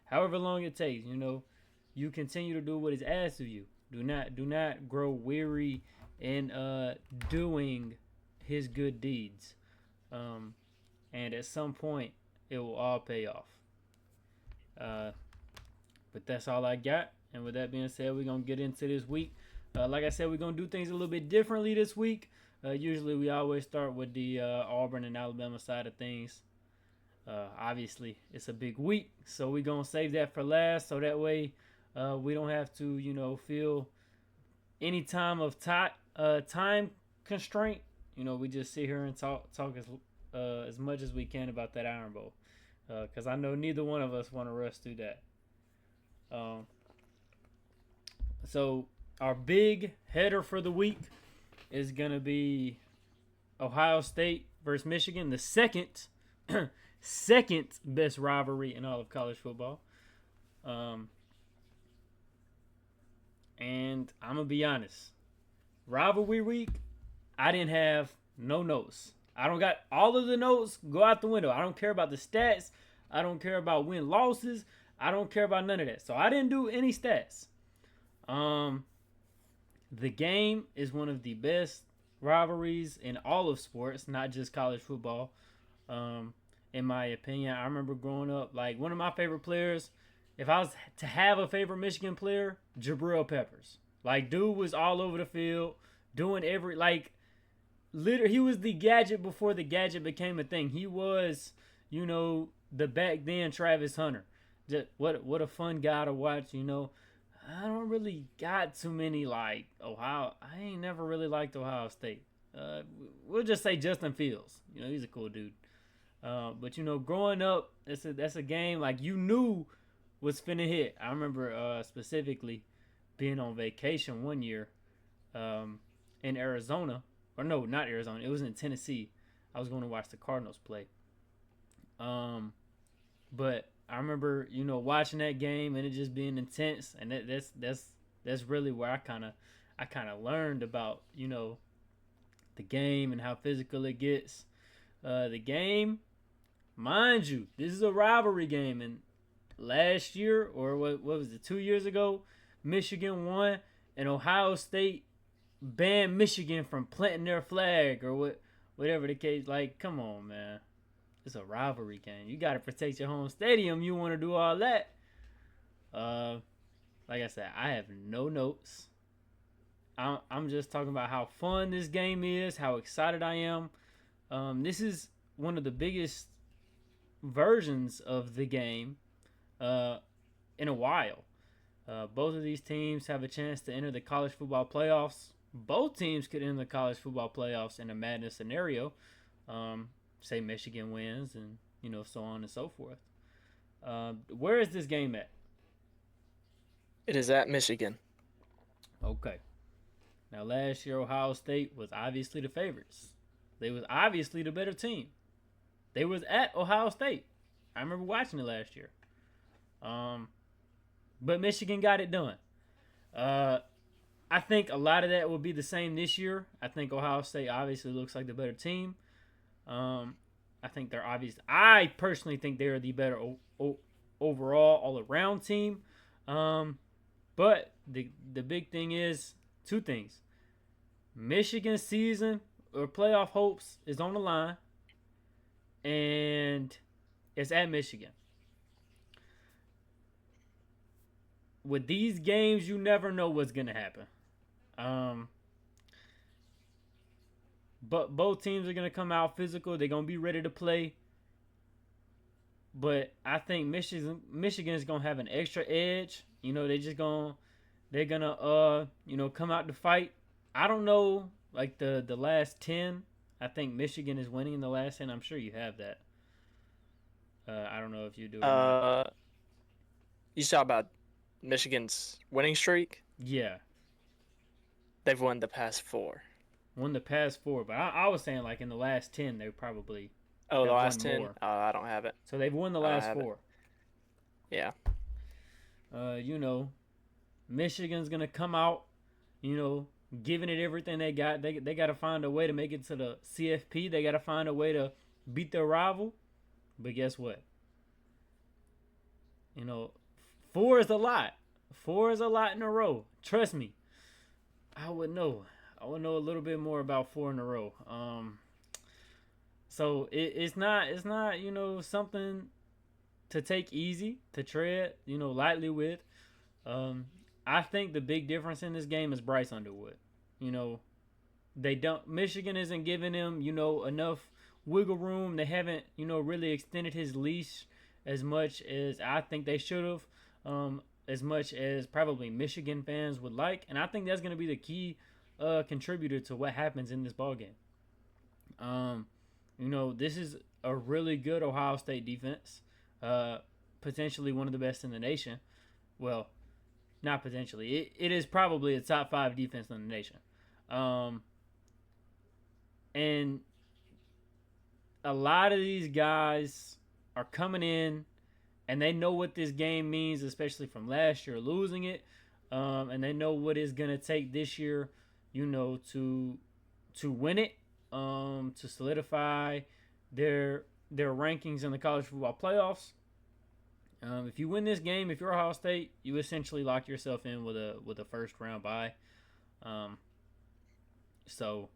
however long it takes, you continue to do what is asked of you. Do not grow weary in doing his good deeds. Um, and at some point, it will all pay off. Uh, but that's all I got. And with that being said, we're gonna get into this week. Like I said, we're gonna do things a little bit differently this week. Usually, we always start with the Auburn and Alabama side of things. Obviously, it's a big week, so we're gonna save that for last, so that way we don't have to, feel any time constraint. We just sit here and talk as much as we can about that Iron Bowl, because I know neither one of us want to rush through that. Um, so our big header for the week is gonna be Ohio State versus Michigan, the second best rivalry in all of college football. Um, and I'm gonna be honest, rivalry week, I didn't have no notes. I don't got all of the notes. Go out the window. I don't care about the stats. I don't care about win losses. I don't care about none of that. So I didn't do any stats. The game is one of the best rivalries in all of sports, not just college football. In my opinion, I remember growing up, like one of my favorite players. If I was to have a favorite Michigan player, Jabril Peppers. Like, dude was all over the field, doing literally, he was the gadget before the gadget became a thing. He was, the back then Travis Hunter. Just what a fun guy to watch. I don't really got too many like Ohio. I ain't never really liked Ohio State. We'll just say Justin Fields. He's a cool dude. But growing up, that's a game like you knew was finna hit. I remember specifically being on vacation one year in Arizona. Or no, not Arizona. It was in Tennessee. I was going to watch the Cardinals play. But I remember, watching that game and it just being intense, and that's really where I kind of learned about, the game and how physical it gets. The game, mind you, this is a rivalry game, and last year, or what was it, 2 years ago, Michigan won, and Ohio State banned Michigan from planting their flag, or whatever the case. Like, come on, man. It's a rivalry game. You got to protect your home stadium. You want to do all that. Like I said, I have no notes. I'm just talking about how fun this game is, how excited I am. This is one of the biggest versions of the game in a while. Both of these teams have a chance to enter the college football playoffs. Both teams could enter the college football playoffs in a madness scenario. Say Michigan wins, and so on and so forth. Where is this game at? It is at Michigan. Okay. Now, last year Ohio State was obviously the favorites. They was obviously the better team. They was at Ohio State. I remember watching it last year. But Michigan got it done. I think a lot of that will be the same this year. I think Ohio State obviously looks like the better team. I think they're obvious. I personally think they're the better overall, all-around team. But the big thing is two things. Michigan's season or playoff hopes is on the line, and it's at Michigan. With these games, you never know what's gonna happen. Um, but both teams are gonna come out physical. They're gonna be ready to play. But I think Michigan's gonna have an extra edge. They're gonna come out to fight. I don't know, like the last 10. I think Michigan is winning in the last 10. I'm sure you have that. I don't know if you do or not. Uh, you saw about Michigan's winning streak? Yeah, They've won the past 4. won the past four, but I was saying like in the last 10 they probably Oh, the have last won 10? more. I don't have it. So they've won the I don't last have it. four. Yeah. Uh, you know, Michigan's gonna come out, giving it everything they got. They got to find a way to make it to the CFP. They got to find a way to beat their rival. But guess what? You know, four is a lot. Four is a lot in a row. Trust me. I would know. I would know a little bit more about four in a row. So it's not something to take easy to tread lightly with. Um, I think the big difference in this game is Bryce Underwood. You know, they don't. Michigan isn't giving him enough wiggle room. They haven't really extended his leash as much as I think they should have. As much as probably Michigan fans would like, and I think that's going to be the key contributor to what happens in this ball game. Um, this is a really good Ohio State defense, uh, potentially one of the best in the nation. Well, not potentially. It is probably a top five defense in the nation. Um, and a lot of these guys are coming in and they know what this game means, especially from last year losing it. And they know what it's gonna take this year, to win it, to solidify their rankings in the college football playoffs. If you win this game, if you're Ohio State, you essentially lock yourself in with a first round bye. Um, so,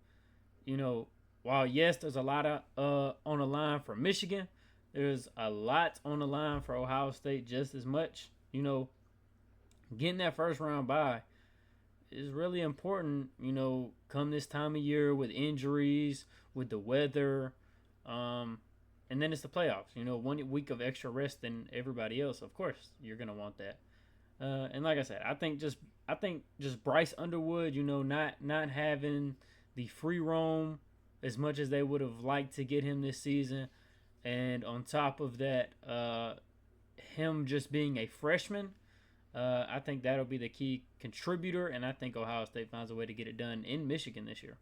you know, while yes, there's a lot of on the line for Michigan, there's a lot on the line for Ohio State just as much. Getting that first round bye is really important. Come this time of year with injuries, with the weather, um, and then it's the playoffs. 1 week of extra rest than everybody else. Of course, you're gonna want that. And like I said, I think just Bryce Underwood, not having the free roam as much as they would have liked to get him this season, and on top of that, him just being a freshman, I think that'll be the key contributor, and I think Ohio State finds a way to get it done in Michigan this year.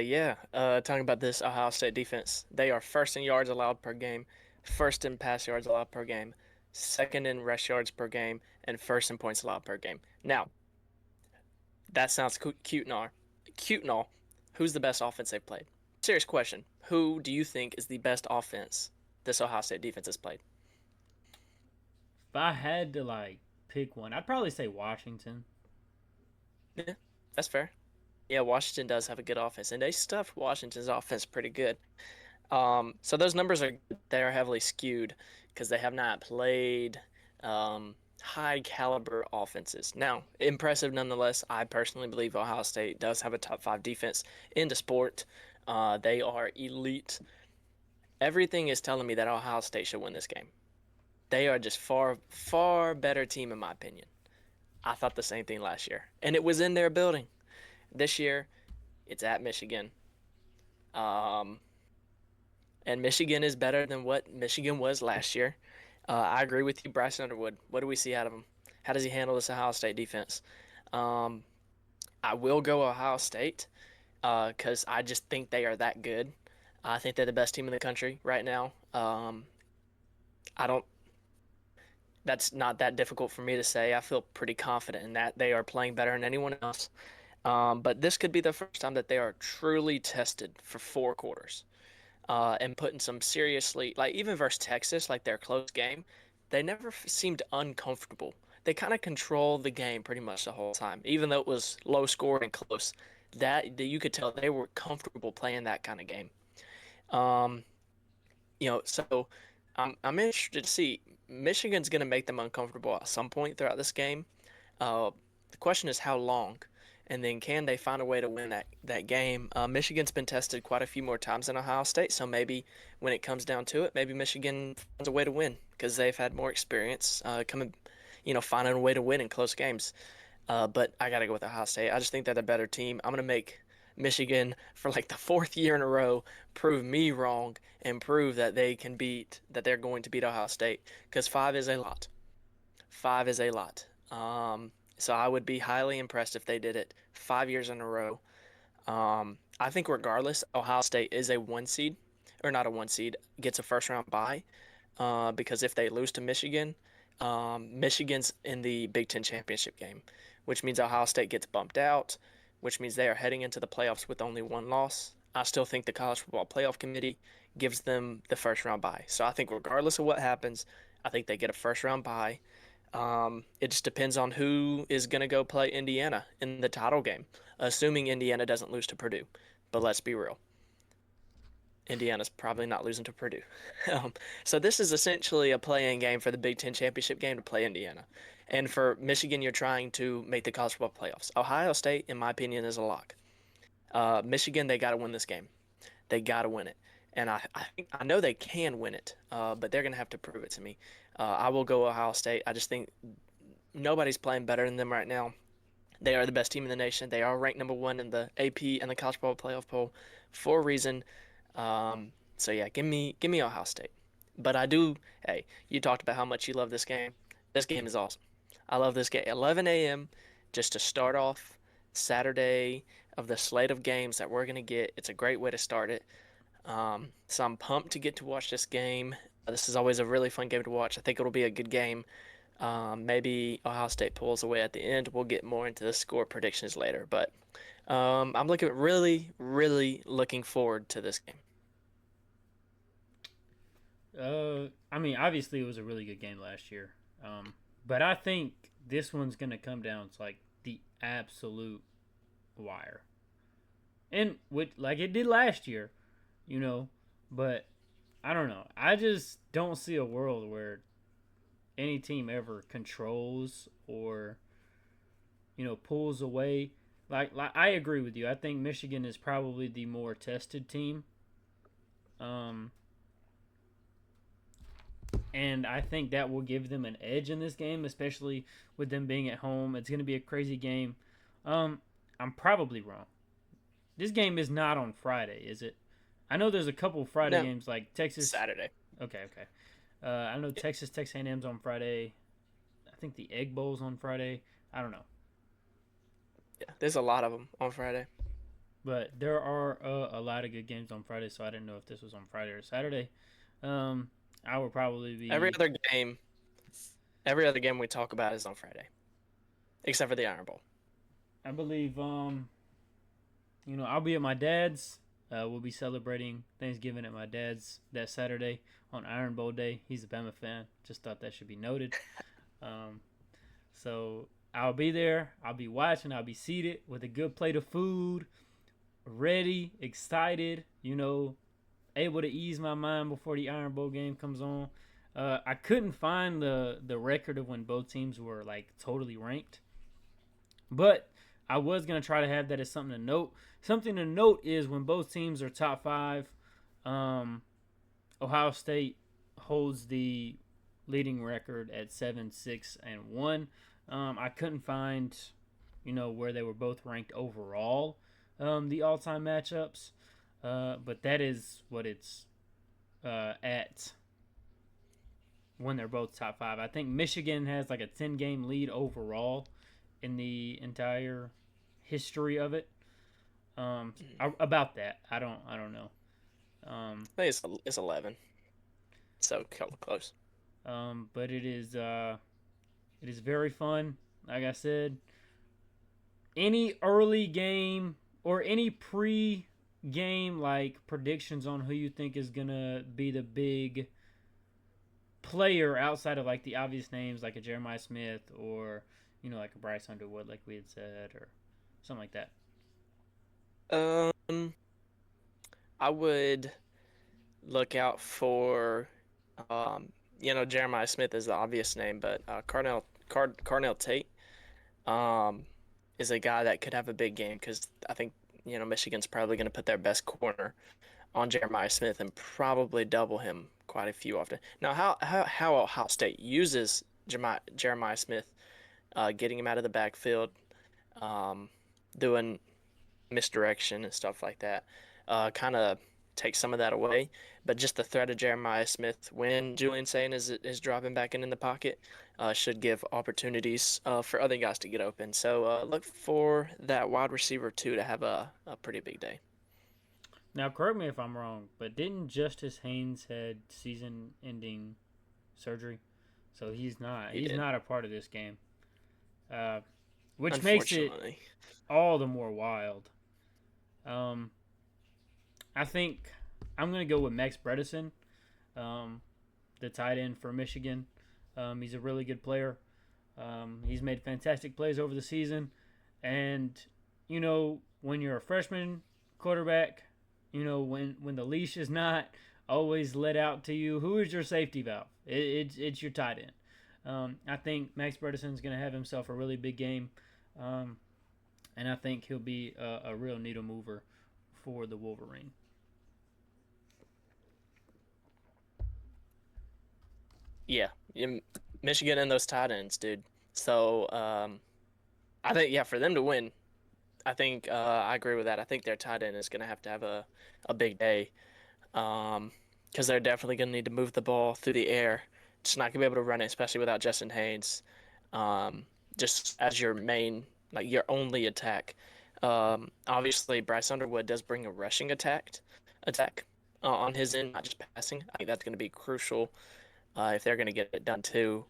Yeah. Talking about this Ohio State defense, they are first in yards allowed per game, first in pass yards allowed per game, second in rush yards per game, and first in points allowed per game. Now, that sounds cute and all. Cute and all. Who's the best offense they've played? Serious question. Who do you think is the best offense this Ohio State defense has played? If I had to pick one, I'd probably say Washington. Yeah, that's fair. Yeah, Washington does have a good offense, and they stuffed Washington's offense pretty good. So those numbers are heavily skewed because they have not played high caliber offenses. Now, impressive nonetheless. I personally believe Ohio State does have a top five defense in the sport. They are elite. Everything is telling me that Ohio State should win this game. They are just far, far better team in my opinion. I thought the same thing last year, and it was in their building. This year, it's at Michigan. Um, and Michigan is better than what Michigan was last year. I agree with you, Bryce Underwood. What do we see out of him? How does he handle this Ohio State defense? Um, I will go Ohio State because I just think they are that good. I think they're the best team in the country right now. I don't. That's not that difficult for me to say. I feel pretty confident in that they are playing better than anyone else. But this could be the first time that they are truly tested for 4 quarters and putting some seriously, like even versus Texas, like their close game, they never seemed uncomfortable. They kind of controlled the game pretty much the whole time, even though it was low scored and close. That you could tell they were comfortable playing that kind of game. Um, so I'm interested to see. Michigan's going to make them uncomfortable at some point throughout this game. The question is how long, and then can they find a way to win that game? Michigan's been tested quite a few more times than Ohio State, so maybe when it comes down to it, maybe Michigan finds a way to win because they've had more experience finding a way to win in close games. But I got to go with Ohio State. I just think they're the better team. I'm going to make Michigan for like the fourth year in a row prove me wrong and prove that they're going to beat Ohio State because 5 is a lot. 5 is a lot. So I would be highly impressed if they did it 5 years in a row. I think regardless, Ohio State is a 1 seed, or not a 1 seed, gets a first round bye. Because if they lose to Michigan, Michigan's in the Big Ten championship game, which means Ohio State gets bumped out, which means they are heading into the playoffs with only one loss. I still think the College Football Playoff Committee gives them the first round bye. So I think regardless of what happens, I think they get a first round bye. It just depends on who is going to go play Indiana in the title game, assuming Indiana doesn't lose to Purdue. But let's be real, Indiana's probably not losing to Purdue. Um, so this is essentially a play-in game for the Big Ten championship game to play Indiana. And for Michigan, you're trying to make the college football playoffs. Ohio State, in my opinion, is a lock. Michigan, they got to win this game. They got to win it. And I know they can win it, but they're going to have to prove it to me. I will go Ohio State. I just think nobody's playing better than them right now. They are the best team in the nation. They are ranked number one in the AP and the college football playoff poll for a reason. So yeah, give me Ohio State. But I do. Hey, you talked about how much you love this game. This game is awesome. I love this game. 11 a.m. just to start off Saturday of the slate of games that we're gonna get. It's a great way to start it. So I'm pumped to get to watch this game. This is always a really fun game to watch. I think it'll be a good game. Maybe Ohio State pulls away at the end. We'll get more into the score predictions later, but I'm looking really, really looking forward to this game. I mean, obviously it was a really good game last year, but I think this one's gonna come down to like the absolute wire, and with like it did last year, you know. But I don't know. I just don't see a world where any team ever controls or pulls away. Like I agree with you. I think Michigan is probably the more tested team. Um, and I think that will give them an edge in this game, especially with them being at home. It's going to be a crazy game. Um, I'm probably wrong. This game is not on Friday, is it? I know there's a couple Friday No, games like Texas. Saturday. Okay, okay. I know Texas A&M's on Friday. I think the Egg Bowl's on Friday. I don't know, Yeah, there's a lot of them on Friday. but there are a lot of good games on Friday, so I didn't know if this was on Friday or Saturday. Um, I would probably Every be. other game, every other game we talk about is on Friday, except for the Iron Bowl. I believe. I'll be at my dad's. We'll be celebrating Thanksgiving at my dad's that Saturday on Iron Bowl Day. He's a Bama fan. Just thought that should be noted. Um, so I'll be there. I'll be watching. I'll be seated with a good plate of food, ready, excited. Able to ease my mind before the Iron Bowl game comes on. I couldn't find the record of when both teams were like totally ranked, but I was gonna try to have that as something to note. Something to note is when both teams are top five. Um, Ohio State holds the leading record at 7-6-1. I couldn't find, where they were both ranked overall. The all-time matchups, but that is what it's at when they're both top five. I think Michigan has like a 10-game lead overall in the entire history of it. About that, I don't know. Um, I think it's 11, so close. but it is very fun. Like I said, any early game or any pre-game like predictions on who you think is gonna be the big player outside of like the obvious names like a Jeremiah Smith or like a Bryce Underwood, like we had said, or something like that. Um, I would look out for, Jeremiah Smith is the obvious name, but Carnell Tate, um, is a guy that could have a big game because I think Michigan's probably going to put their best corner on Jeremiah Smith and probably double him quite a few often. Now, how Ohio State uses Jeremiah Smith, getting him out of the backfield, um, doing misdirection and stuff like that, kind of takes some of that away. But just the threat of Jeremiah Smith when Julian Sayin is dropping back in the pocket, should give opportunities for other guys to get open. So look for that wide receiver too to have a pretty big day. Now, correct me if I'm wrong, but didn't Justice Haynes had season-ending surgery, so he's not He he's did, not a part of this game, uh, which makes it unfortunately. all the more wild. Um, I think I'm gonna go with Max Bredesen, um, the tight end for Michigan. He's a really good player. He's made fantastic plays over the season, and when you're a freshman quarterback, when the leash is not always let out to you, who is your safety valve? It's your tight end. I think Max Bredeson's going to have himself a really big game, um, and I think he'll be a real needle mover for the Wolverine. Yeah, Michigan and those tight ends, dude. So I think for them to win, I think I agree with that. I think their tight end is gonna have a big day, because they're definitely gonna need to move the ball through the air. Just not gonna be able to run it, especially without Justin Haynes, um, just as your main, like your only attack. Obviously Bryce Underwood does bring a rushing attack on his end, not just passing. I think that's gonna be crucial if they're gonna get it done too.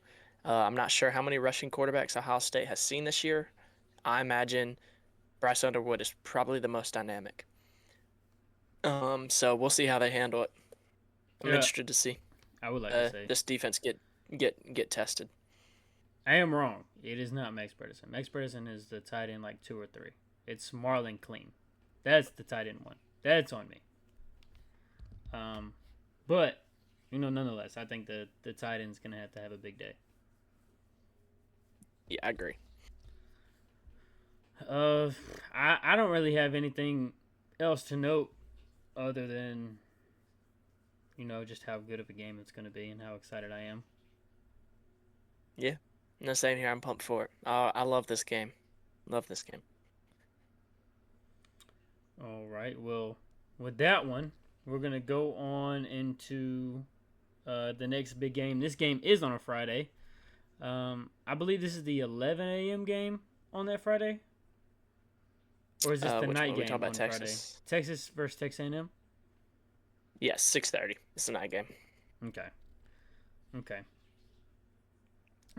I'm not sure how many rushing quarterbacks Ohio State has seen this year. I imagine Bryce Underwood is probably the most dynamic. So we'll see how they handle it. I'm Yeah, interested to see I would like to say this defense get tested. I am wrong. It is not Max Bredesen. Max Bredesen is the tight end like 2 or 3. It's Marlon Clean. That's the tight end one. That's on me. But nonetheless, I think the tight end's gonna have to have a big day. Yeah, I agree. Uh, I don't really have anything else to note other than just how good of a game it's gonna be and how excited I am. Yeah, no, same here. I'm pumped for it. I love this game. Love this game. All right. Well, with that one, we're gonna go on into the next big game. This game is on a Friday. I believe this is the 11 a.m. game on that Friday, or is this the Which one night are we talking game about? on Friday? Texas. Texas versus Texas A&M. Yes, 6:30. It's a night game. Okay. Okay.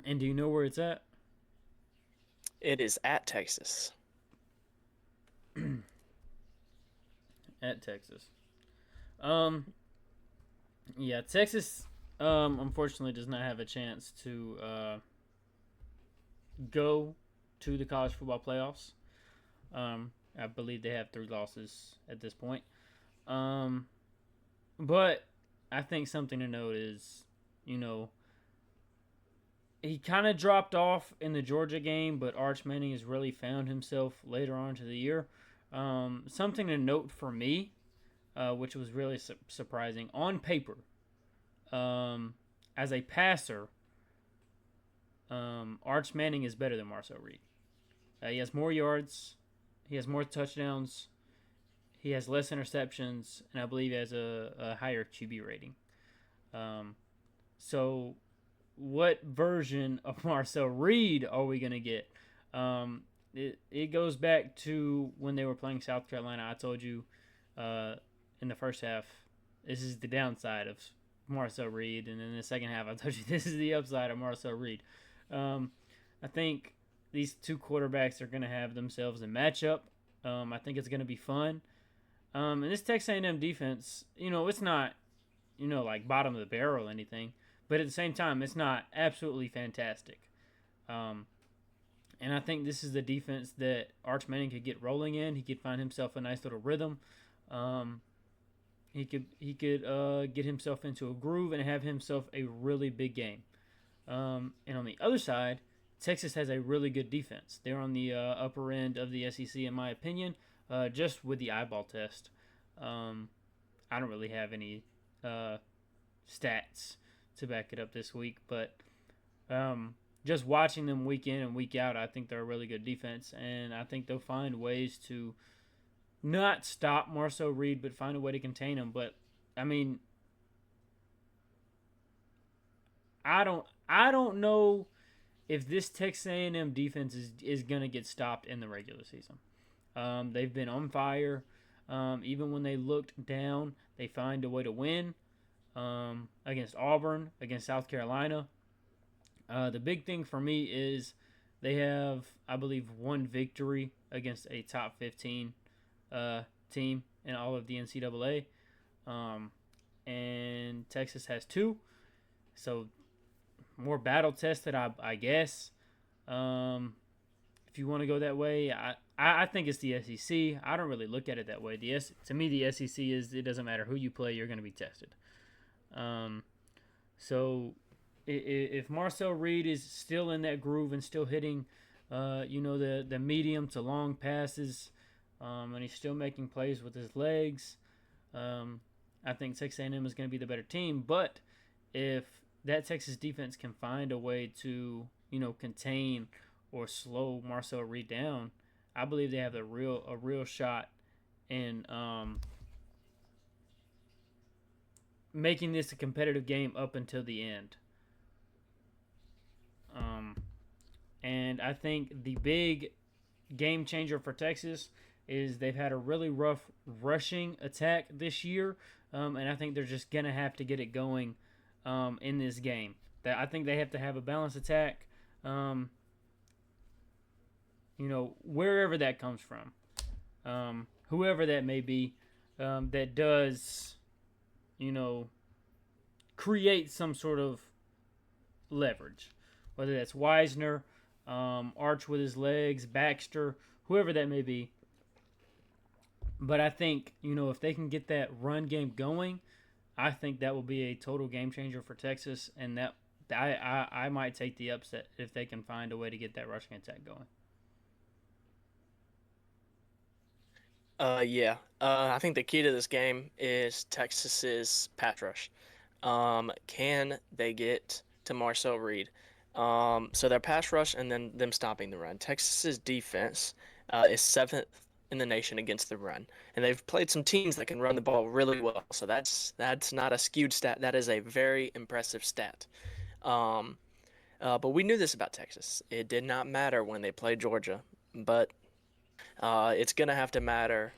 And do you know where it's at? It is at Texas. At Texas. Um. Yeah, Texas. Unfortunately, does not have a chance to go to the college football playoffs. I believe they have 3 losses at this point. Um, but I think something to note is, you know, he kind of dropped off in the Georgia game, but Arch Manning has really found himself later on to the year. Something to note for me, which was really surprising on paper, as a passer, Arch Manning is better than Marcel Reed. He has more yards, he has more touchdowns, he has less interceptions, and I believe he has a higher QB rating. Um, so, what version of Marcel Reed are we going to get? It goes back to when they were playing South Carolina. I told you in the first half, this is the downside of Marcel Reed, and in the second half, I told you this is the upside of Marcel Reed. I think these two quarterbacks are going to have themselves a matchup. I think it's going to be fun. And this Texas A&M defense, it's not, like bottom of the barrel or anything, but at the same time, it's not absolutely fantastic. And I think this is the defense that Arch Manning could get rolling in. He could find himself a nice little rhythm. He could get himself into a groove and have himself a really big game. And on the other side, Texas has a really good defense. They're on the upper end of the SEC, in my opinion, just with the eyeball test. I don't really have any stats to back it up this week, but just watching them week in and week out, I think they're a really good defense, and I think they'll find ways to not stop Marcel Reed, but find a way to contain him. But I mean, I don't know if this Texas A&M defense is gonna get stopped in the regular season. They've been on fire. Even when they looked down, they find a way to win. Against Auburn, against South Carolina. The big thing for me is they have, I believe, one victory against a top 15 team. in all of the NCAA, um, and Texas has two. So more battle tested, I guess. Um, if you want to go that way, I think it's the SEC. I don't really look at it that way. To me, the SEC is, it doesn't matter who you play, you're going to be tested. Um, so if Marcel Reed is still in that groove and still hitting, the medium to long passes, and he's still making plays with his legs, um, I think Texas A&M is going to be the better team. But if that Texas defense can find a way to contain or slow Marcel Reed down, I believe they have a real shot in making this a competitive game up until the end. Um, and I think the big game changer for Texas is they've had a really rough rushing attack this year, and I think they're just gonna have to get it going in this game. That I think they have to have a balanced attack, um, wherever that comes from, whoever that may be, that does, you know, create some sort of leverage, whether that's Wisner, Arch with his legs, Baxter, whoever that may be. But I think, if they can get that run game going, I think that will be a total game changer for Texas, and that I might take the upset if they can find a way to get that rushing attack going. Yeah. I think the key to this game is Texas's pass rush. Can they get to Marcel Reed? So their pass rush and then them stopping the run. Texas's defense is seventh in the nation against the run, and they've played some teams that can run the ball really well. So that's not a skewed stat. That is a very impressive stat. Um, but we knew this about Texas. It did not matter when they played Georgia, but it's gonna have to matter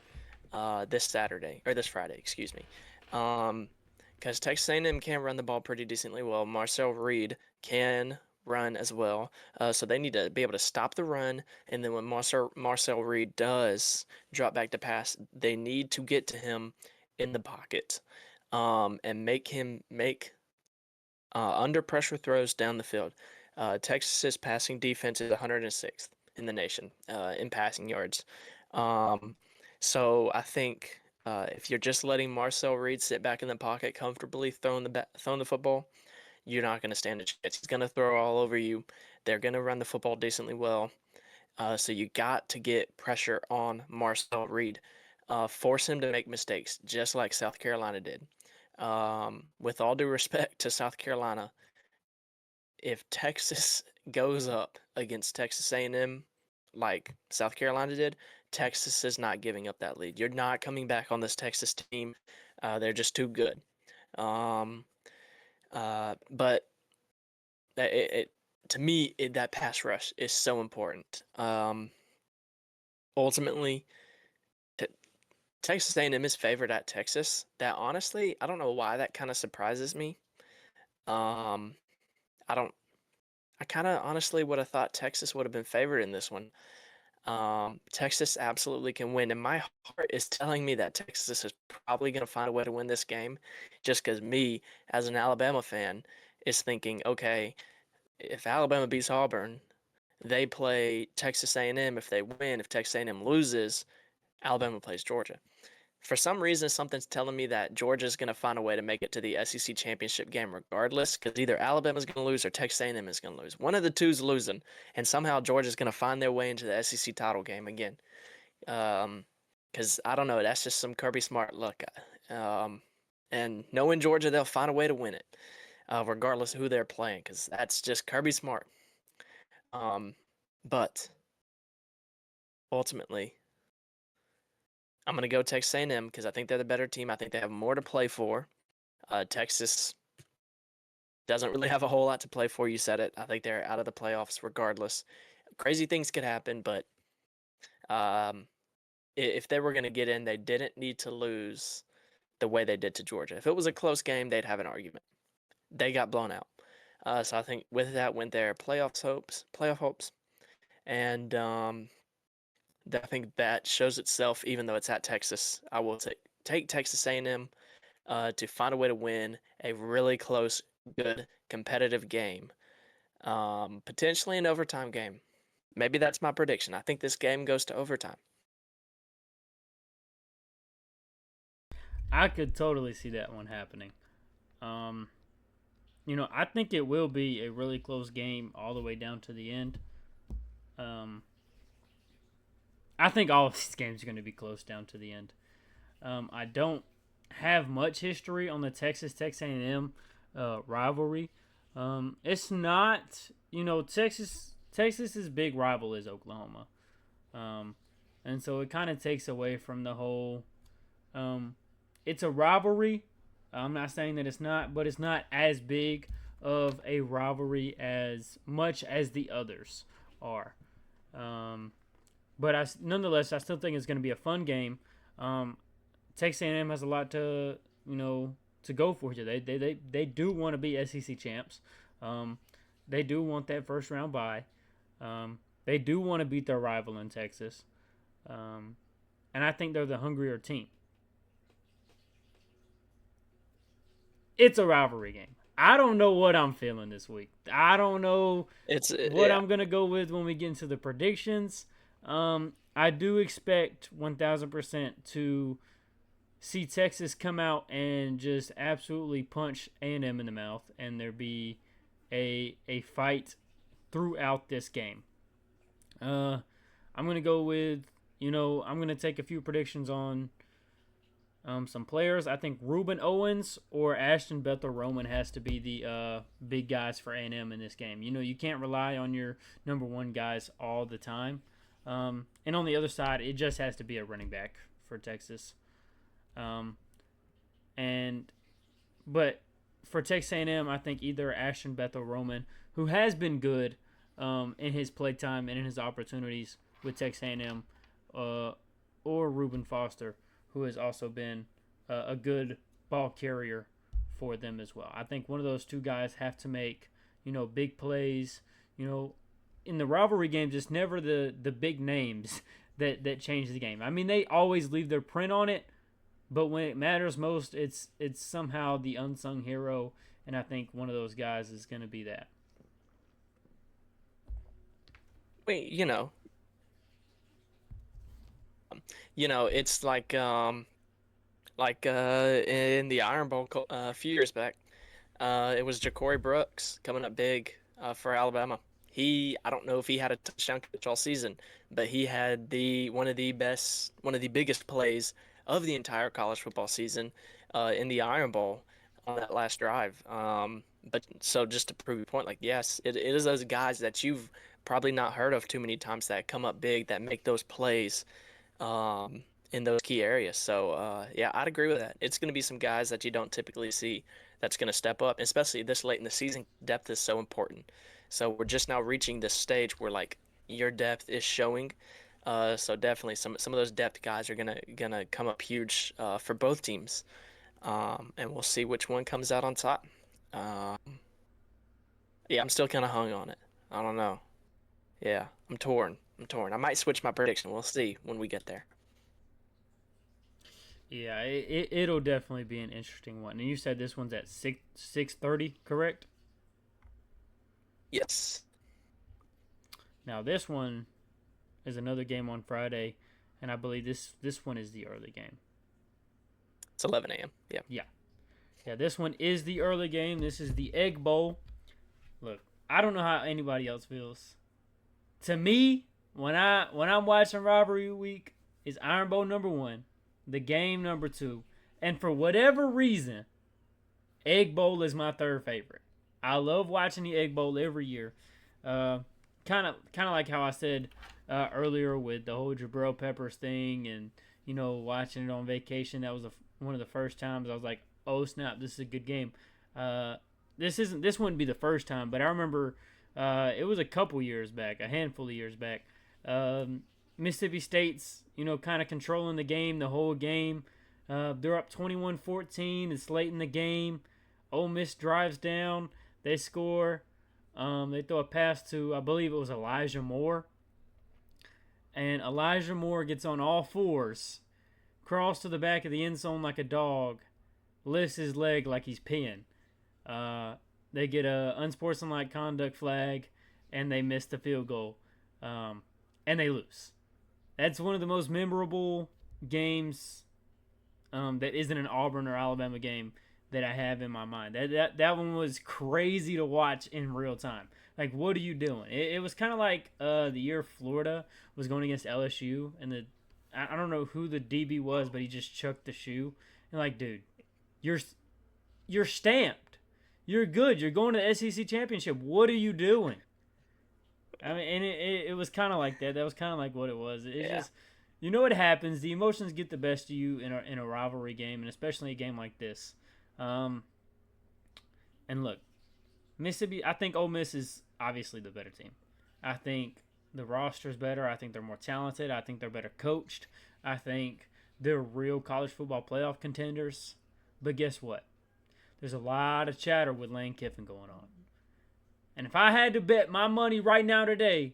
this Saturday or this Friday, excuse me. Because Texas A&M can run the ball pretty decently well. Marcel Reed can run as well. So they need to be able to stop the run, and then when Marcel Reed does drop back to pass, they need to get to him in the pocket, and make him make under pressure throws down the field. Texas's passing defense is 106th in the nation in passing yards. Um, so I think if you're just letting Marcel Reed sit back in the pocket comfortably throwing the football, you're not going to stand a chance. He's going to throw all over you. They're going to run the football decently well. So you got to get pressure on Marcel Reed. Force him to make mistakes, just like South Carolina did. With all due respect to South Carolina, if Texas goes up against Texas A&M like South Carolina did, Texas is not giving up that lead. You're not coming back on this Texas team. They're just too good. Um, but to me, that pass rush is so important. Ultimately, Texas A&M is favored at Texas. That honestly, I don't know why that kind of surprises me. Um, I don't. I kind of honestly would have thought Texas would have been favored in this one. Texas absolutely can win, and my heart is telling me that Texas is probably going to find a way to win this game, just because me, as an Alabama fan, is thinking, okay, if Alabama beats Auburn, they play Texas A&M. If they win, if Texas A&M loses, Alabama plays Georgia. For some reason, something's telling me that Georgia's going to find a way to make it to the SEC championship game regardless, because either Alabama's going to lose or Texas A&M is going to lose. One of the two's losing, and somehow Georgia's going to find their way into the SEC title game again. Because I don't know, that's just some Kirby Smart luck. And knowing Georgia, they'll find a way to win it, regardless of who they're playing, because that's just Kirby Smart. But ultimately, I'm going to go Texas A&M because I think they're the better team. I think they have more to play for. Texas doesn't really have a whole lot to play for. You said it. I think they're out of the playoffs regardless. Crazy things could happen, but um, if they were going to get in, they didn't need to lose the way they did to Georgia. If it was a close game, they'd have an argument. They got blown out. So I think with that went their playoff hopes. And I think that shows itself, even though it's at Texas. I will take Texas A&M to find a way to win a really close, good, competitive game, potentially an overtime game. Maybe that's my prediction. I think this game goes to overtime. I could totally see that one happening. Um, I think it will be a really close game all the way down to the end. Um, I think all of these games are going to be close down to the end. I don't have much history on the Texas A&M rivalry. It's not, Texas's big rival is Oklahoma, um, and so it kind of takes away from the whole. Um, it's a rivalry. I'm not saying that it's not, but it's not as big of a rivalry as much as the others are. Um, but nonetheless, I still think it's going to be a fun game. Um, Texas A&M has a lot to go for here. They do want to be SEC champs. Um, they do want that first round bye. They do want to beat their rival in Texas, um, and I think they're the hungrier team. It's a rivalry game. I don't know what I'm feeling this week. I don't know It's what yeah. I'm gonna go with when we get into the predictions. I do expect 1,000% to see Texas come out and just absolutely punch A&M in the mouth, and there be a fight throughout this game. Uh, I'm gonna go with I'm gonna take a few predictions on some players. I think Ruben Owens or Ashton Bethel Roman has to be the big guys for A&M in this game. You can't rely on your number one guys all the time. And on the other side, it just has to be a running back for Texas. Um, and but for Texas A&M, I think either Ashton Bethel Roman, who has been good in his playtime and in his opportunities with Texas A&M, or Reuben Foster, who has also been a good ball carrier for them as well. I think one of those two guys have to make big plays. In the rivalry games, it's never the big names that change the game. I mean, they always leave their print on it, but when it matters most, it's somehow the unsung hero, and I think one of those guys is going to be that. Wait, it's in the Iron Bowl a few years back. It was Ja'Cory Brooks coming up big for Alabama. I don't know if he had a touchdown catch all season, but he had the one of the biggest plays of the entire college football season in the Iron Bowl on that last drive. But so just to prove your point, like yes, it is those guys that you've probably not heard of too many times that come up big that make those plays in those key areas. So yeah, I'd agree with that. It's going to be some guys that you don't typically see that's going to step up, especially this late in the season. Depth is so important. So we're just now reaching this stage where like your depth is showing. So definitely some of those depth guys are gonna come up huge for both teams, and we'll see which one comes out on top. Um, yeah, I'm still kind of hung on it. I don't know. Yeah, I'm torn. I'm torn. I might switch my prediction. We'll see when we get there. Yeah, it'll definitely be an interesting one. And you said this one's at 6:30, correct? Yes, Now this one is another game on Friday, and I believe this one is the early game. it's 11 a.m. Yeah. Yeah, yeah, this one is the early game. This is the Egg Bowl. Look, I don't know how anybody else feels. To me, when I'm watching Rivalry Week, is Iron Bowl number one, the game number two, and for whatever reason, Egg Bowl is my third favorite. I love watching the Egg Bowl every year. Kind of like how I said earlier with the whole Jabril Peppers thing, and watching it on vacation. That was one of the first times I was like, "Oh snap, this is a good game." Uh, this wouldn't be the first time, but I remember it was a couple years back, a handful of years back. Um, Mississippi State's kind of controlling the game the whole game. They're up 21-14. It's late in the game. Ole Miss drives down. They score. They throw a pass to, I believe it was Elijah Moore. and Elijah Moore gets on all fours, crawls to the back of the end zone like a dog, lifts his leg like he's peeing. Uh, they get a unsportsmanlike conduct flag, and they miss the field goal, um, and they lose. That's one of the most memorable games that isn't an Auburn or Alabama game that I have in my mind. That one was crazy to watch in real time. Like, what are you doing? It was kind of like the year Florida was going against LSU, and I don't know who the DB was, but he just chucked the shoe. And like, dude, you're you're stamped. You're good. You're going to the SEC championship. What are you doing? I mean, and it was kind of like that. That was kind of like what it was. It's Yeah. just, you know what happens. The emotions get the best of you in a rivalry game, and especially a game like this. Um, and look, Mississippi. I think Ole Miss is obviously the better team. I think the roster's better. I think they're more talented. I think they're better coached. I think they're real college football playoff contenders. But guess what? There's a lot of chatter with Lane Kiffin going on. And if I had to bet my money right now today,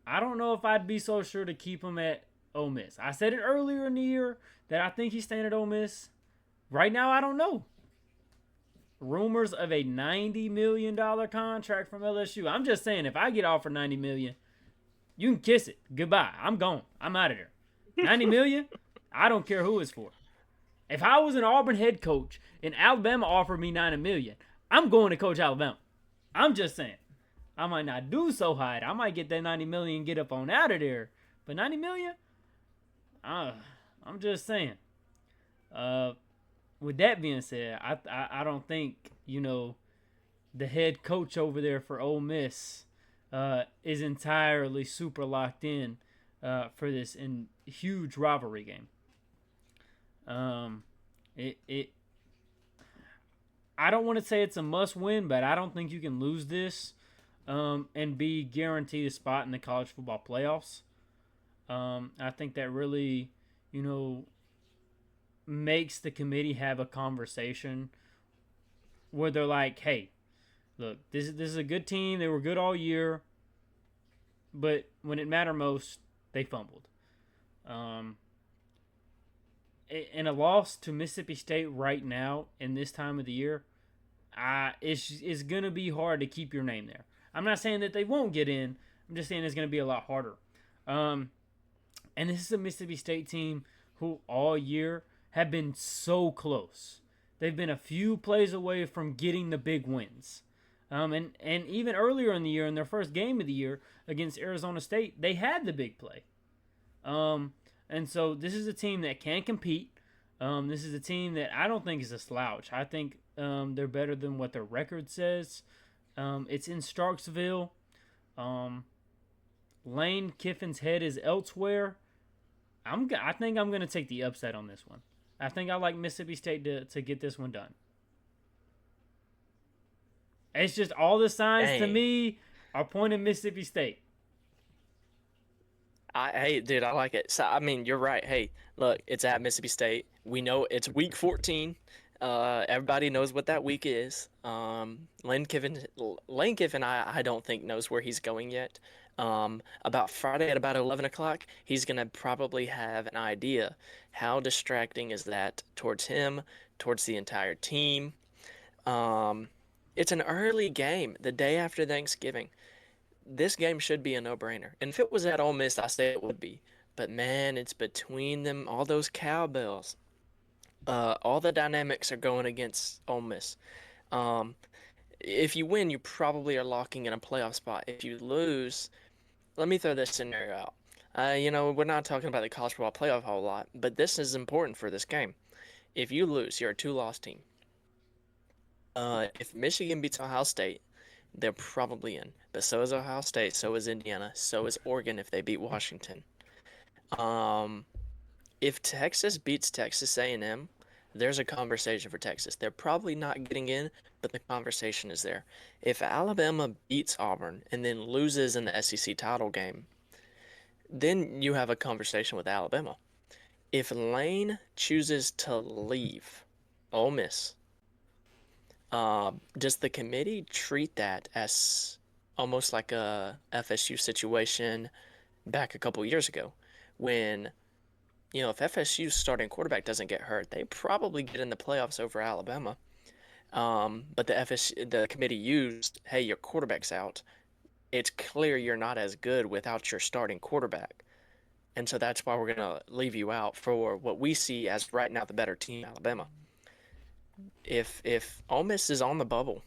I don't know if I'd be so sure to keep him at Ole Miss. I said it earlier in the year that I think he's staying at Ole Miss. Right now, I don't know. Rumors of a $90 million contract from LSU. I'm just saying, if I get offered $90 million, you can kiss it. Goodbye. I'm gone. I'm out of there. $90 million. I don't care who it's for. If I was an Auburn head coach and Alabama offered me $90 million, I'm going to coach Alabama. I'm just saying. I might not do so hot. I might get that $90 million and get up on out of there. But $90 million, I'm just saying. Uh, with that being said, I don't think the head coach over there for Ole Miss is entirely super locked in for this huge rivalry game. It I don't want to say it's a must win, but I don't think you can lose this and be guaranteed a spot in the college football playoffs. I think that really, you know, makes the committee have a conversation where they're like, "Hey, look, this is a good team. They were good all year, but when it mattered most, they fumbled." Um, and a loss to Mississippi State right now in this time of the year, it's gonna be hard to keep your name there. I'm not saying that they won't get in. I'm just saying it's gonna be a lot harder. Um, and this is a Mississippi State team who all year have been so close. They've been a few plays away from getting the big wins. And even earlier in the year, in their first game of the year against Arizona State, they had the big play. And so this is a team that can compete. This is a team that I don't think is a slouch. I think they're better than what their record says. It's in Starksville. Lane Kiffin's head is elsewhere. I think I'm going to take the upset on this one. I think I like Mississippi State to get this one done. It's just all the signs to Dang. me are pointing Mississippi State. Hey, dude, I like it. So, I mean, you're right. Hey, look, it's at Mississippi State. We know it's week 14. Everybody knows what that week is. Lane Kiffin, I don't think knows where he's going yet. About Friday at about 11 o'clock, he's gonna probably have an idea. How distracting is that towards him, towards the entire team? Um, it's an early game, the day after Thanksgiving. This game should be a no-brainer. And if it was at Ole Miss, I say it would be. But man, it's between them, all those cowbells. All the dynamics are going against Ole Miss. Um, if you win, you probably are locking in a playoff spot. If you lose, let me throw this scenario out. We're not talking about the college football playoff a whole lot, but this is important for this game. If you lose, you're a two-loss team. If Michigan beats Ohio State, they're probably in. But so is Ohio State, so is Indiana, so is Oregon if they beat Washington. Um, if Texas beats Texas A&M, there's a conversation for Texas. They're probably not getting in, but the conversation is there. If Alabama beats Auburn and then loses in the SEC title game, then you have a conversation with Alabama. If Lane chooses to leave Ole Miss, does the committee treat that as almost like a FSU situation? back a couple years ago when, if FSU's starting quarterback doesn't get hurt, they probably get in the playoffs over Alabama. But the committee used, hey, your quarterback's out. It's clear you're not as good without your starting quarterback. And so that's why we're going to leave you out for what we see as right now the better team, Alabama. If Ole Miss is on the bubble,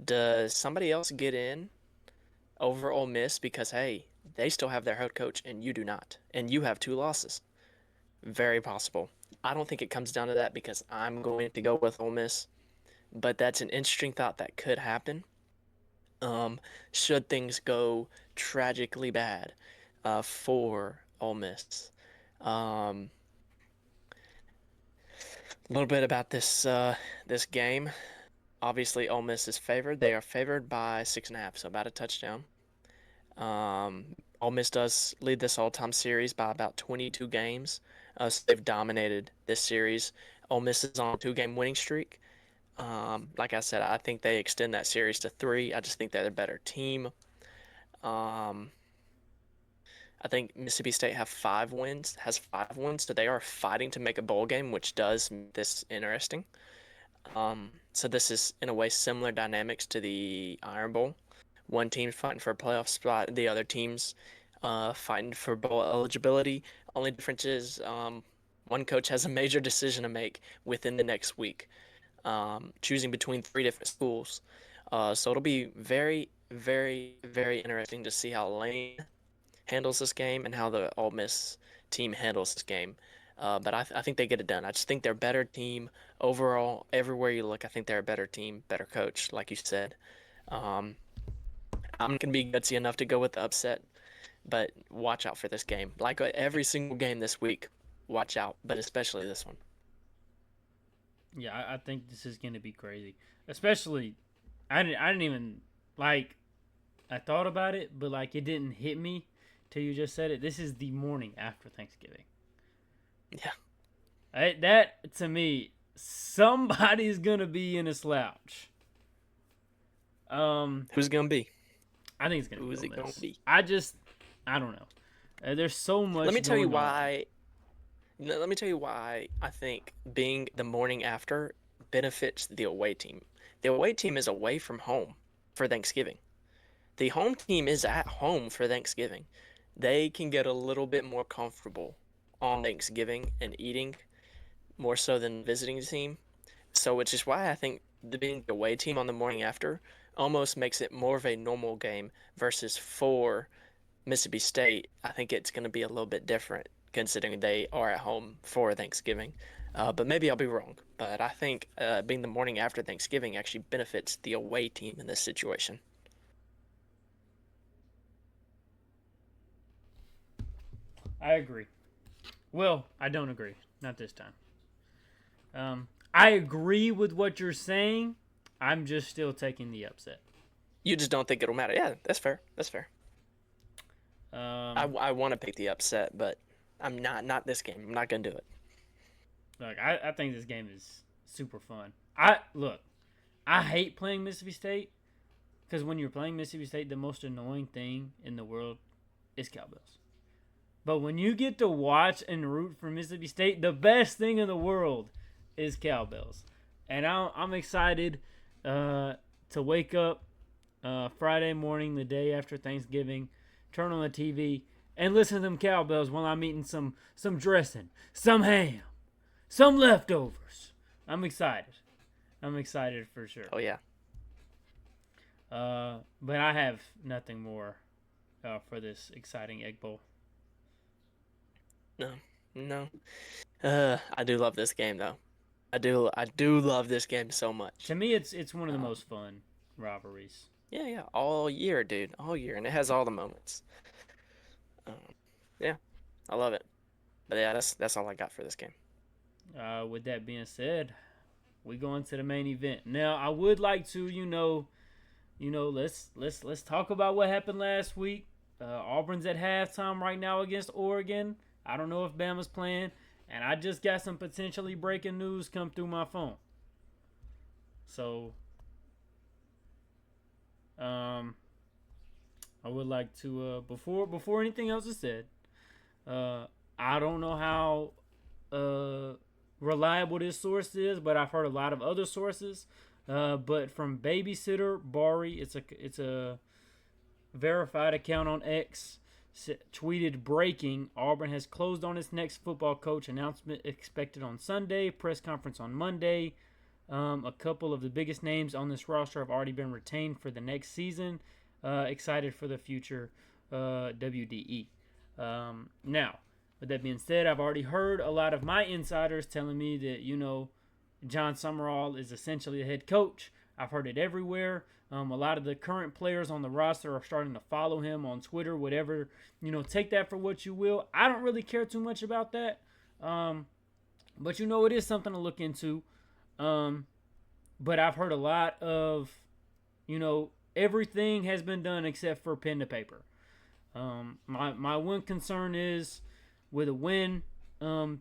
does somebody else get in over Ole Miss because, hey, they still have their head coach and you do not, and you have 2 losses? Very possible. I don't think it comes down to that because I'm going to go with Ole Miss, but that's an interesting thought that could happen. Should things go tragically bad for Ole Miss. A little bit about this game. Obviously, Ole Miss is favored. They are favored by 6.5, so about a touchdown. Ole Miss does lead this all-time series by about 22 games. So they've dominated this series. Ole Miss is on a 2-game winning streak. Like I said, I think they extend that series to 3. I just think they're a better team. I think Mississippi State has 5 wins, so they are fighting to make a bowl game, which does make this interesting. So this is in a way similar dynamics to the Iron Bowl. One team's fighting for a playoff spot, the other team's fighting for bowl eligibility. Only difference is one coach has a major decision to make within the next week, choosing between 3 different schools. So it'll be very, very, very interesting to see how Lane handles this game and how the Ole Miss team handles this game. But I think they get it done. I just think they're a better team overall. Everywhere you look, I think they're a better team, better coach, like you said. I'm going to be gutsy enough to go with the upset, but watch out for this game. Like every single game this week, watch out, but especially this one. Yeah, I think this is going to be crazy. Especially, I didn't even, like, I thought about it, but, like, it didn't hit me till you just said it. This is the morning after Thanksgiving. Yeah. That, to me, somebody's going to be in a slouch. Who's going to be? I think it's going to be Who is it Ole going Miss. to be? I don't know. There's so much Let me tell you going on. why. Let me tell you why I think being the morning after benefits the away team. The away team is away from home for Thanksgiving. The home team is at home for Thanksgiving. They can get a little bit more comfortable on Thanksgiving and eating more so than the visiting team. So which is why I think being the away team on the morning after almost makes it more of a normal game versus for Mississippi State. I think it's going to be a little bit different considering they are at home for Thanksgiving. But maybe I'll be wrong. But I think being the morning after Thanksgiving actually benefits the away team in this situation. I agree. Well, I don't agree. Not this time. I agree with what you're saying. I'm just still taking the upset. You just don't think it'll matter. Yeah, that's fair. That's fair. I want to pick the upset, but I'm not this game. I'm not gonna do it. Look, I think this game is super fun. I hate playing Mississippi State because when you're playing Mississippi State, the most annoying thing in the world is cowbells. But when you get to watch and root for Mississippi State, the best thing in the world is cowbells. And I'm excited to wake up Friday morning, the day after Thanksgiving, turn on the TV, and listen to them cowbells while I'm eating some dressing, some ham, some leftovers. I'm excited. I'm excited for sure. Oh yeah. But I have nothing more for this exciting Egg Bowl. No. I do love this game though. I do love this game so much. To me, it's one of the most fun rivalries. Yeah, all year, dude, all year, and it has all the moments. Yeah, I love it. But yeah, that's all I got for this game. With that being said, we go into the main event. Now, I would like to, let's talk about what happened last week. Auburn's at halftime right now against Oregon. I don't know if Bama's playing, and I just got some potentially breaking news come through my phone. So, I would like to before anything else is said. I don't know how reliable this source is, but I've heard a lot of other sources. But from Babysitter Bari, it's a verified account on X, tweeted breaking: Auburn has closed on its next football coach. Announcement expected on Sunday. Press conference on Monday. A couple of the biggest names on this roster have already been retained for the next season. Excited for the future WDE. Now, with that being said, I've already heard a lot of my insiders telling me that, John Summerall is essentially the head coach. I've heard it everywhere. A lot of the current players on the roster are starting to follow him on Twitter, whatever. Take that for what you will. I don't really care too much about that. But it is something to look into. But I've heard a lot of, everything has been done except for pen to paper. My one concern is with a win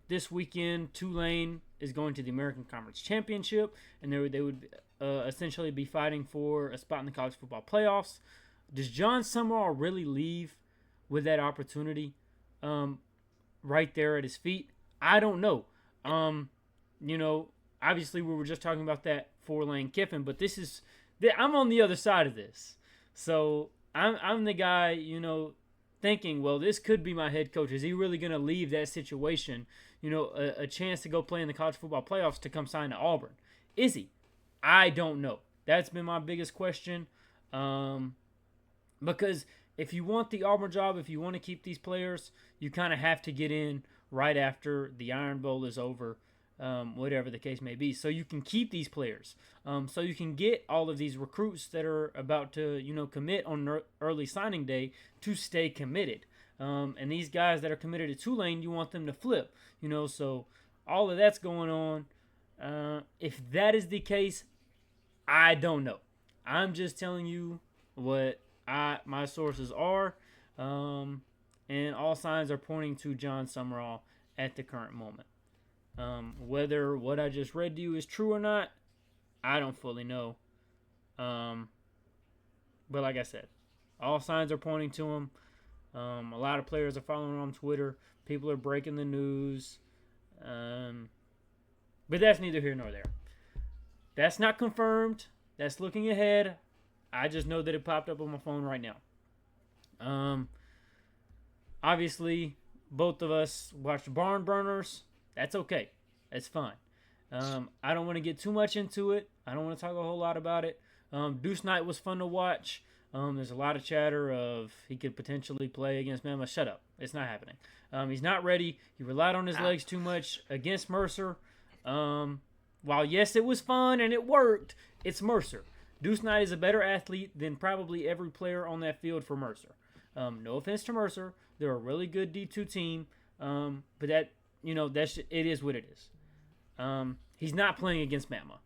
this weekend, Tulane is going to the American Conference Championship, and they would essentially be fighting for a spot in the college football playoffs. Does John Summerall really leave with that opportunity right there at his feet? I don't know. Obviously we were just talking about that for Lane Kiffin, but I'm on the other side of this. So I'm the guy, thinking, well, this could be my head coach. Is he really going to leave that situation, a chance to go play in the college football playoffs to come sign to Auburn? Is he? I don't know. That's been my biggest question. Because if you want the Auburn job, if you want to keep these players, you kind of have to get in right after the Iron Bowl is over, whatever the case may be, so you can keep these players, so you can get all of these recruits that are about to, commit on early signing day to stay committed. And these guys that are committed to Tulane, you want them to flip, so all of that's going on. If that is the case, I don't know. I'm just telling you what my sources are, and all signs are pointing to John Summerall at the current moment. Whether what I just read to you is true or not, I don't fully know. But like I said, all signs are pointing to him. A lot of players are following him on Twitter. People are breaking the news. But that's neither here nor there. That's not confirmed. That's looking ahead. I just know that it popped up on my phone right now. Obviously, both of us watched Barn Burners. That's okay. That's fine. I don't want to get too much into it. I don't want to talk a whole lot about it. Deuce Night was fun to watch. There's a lot of chatter of he could potentially play against Bama. Shut up. It's not happening. He's not ready. He relied on his legs too much against Mercer. While, yes, it was fun and it worked, it's Mercer. Deuce Knight is a better athlete than probably every player on that field for Mercer. No offense to Mercer. They're a really good D2 team. But that, it is what it is. He's not playing against Bama,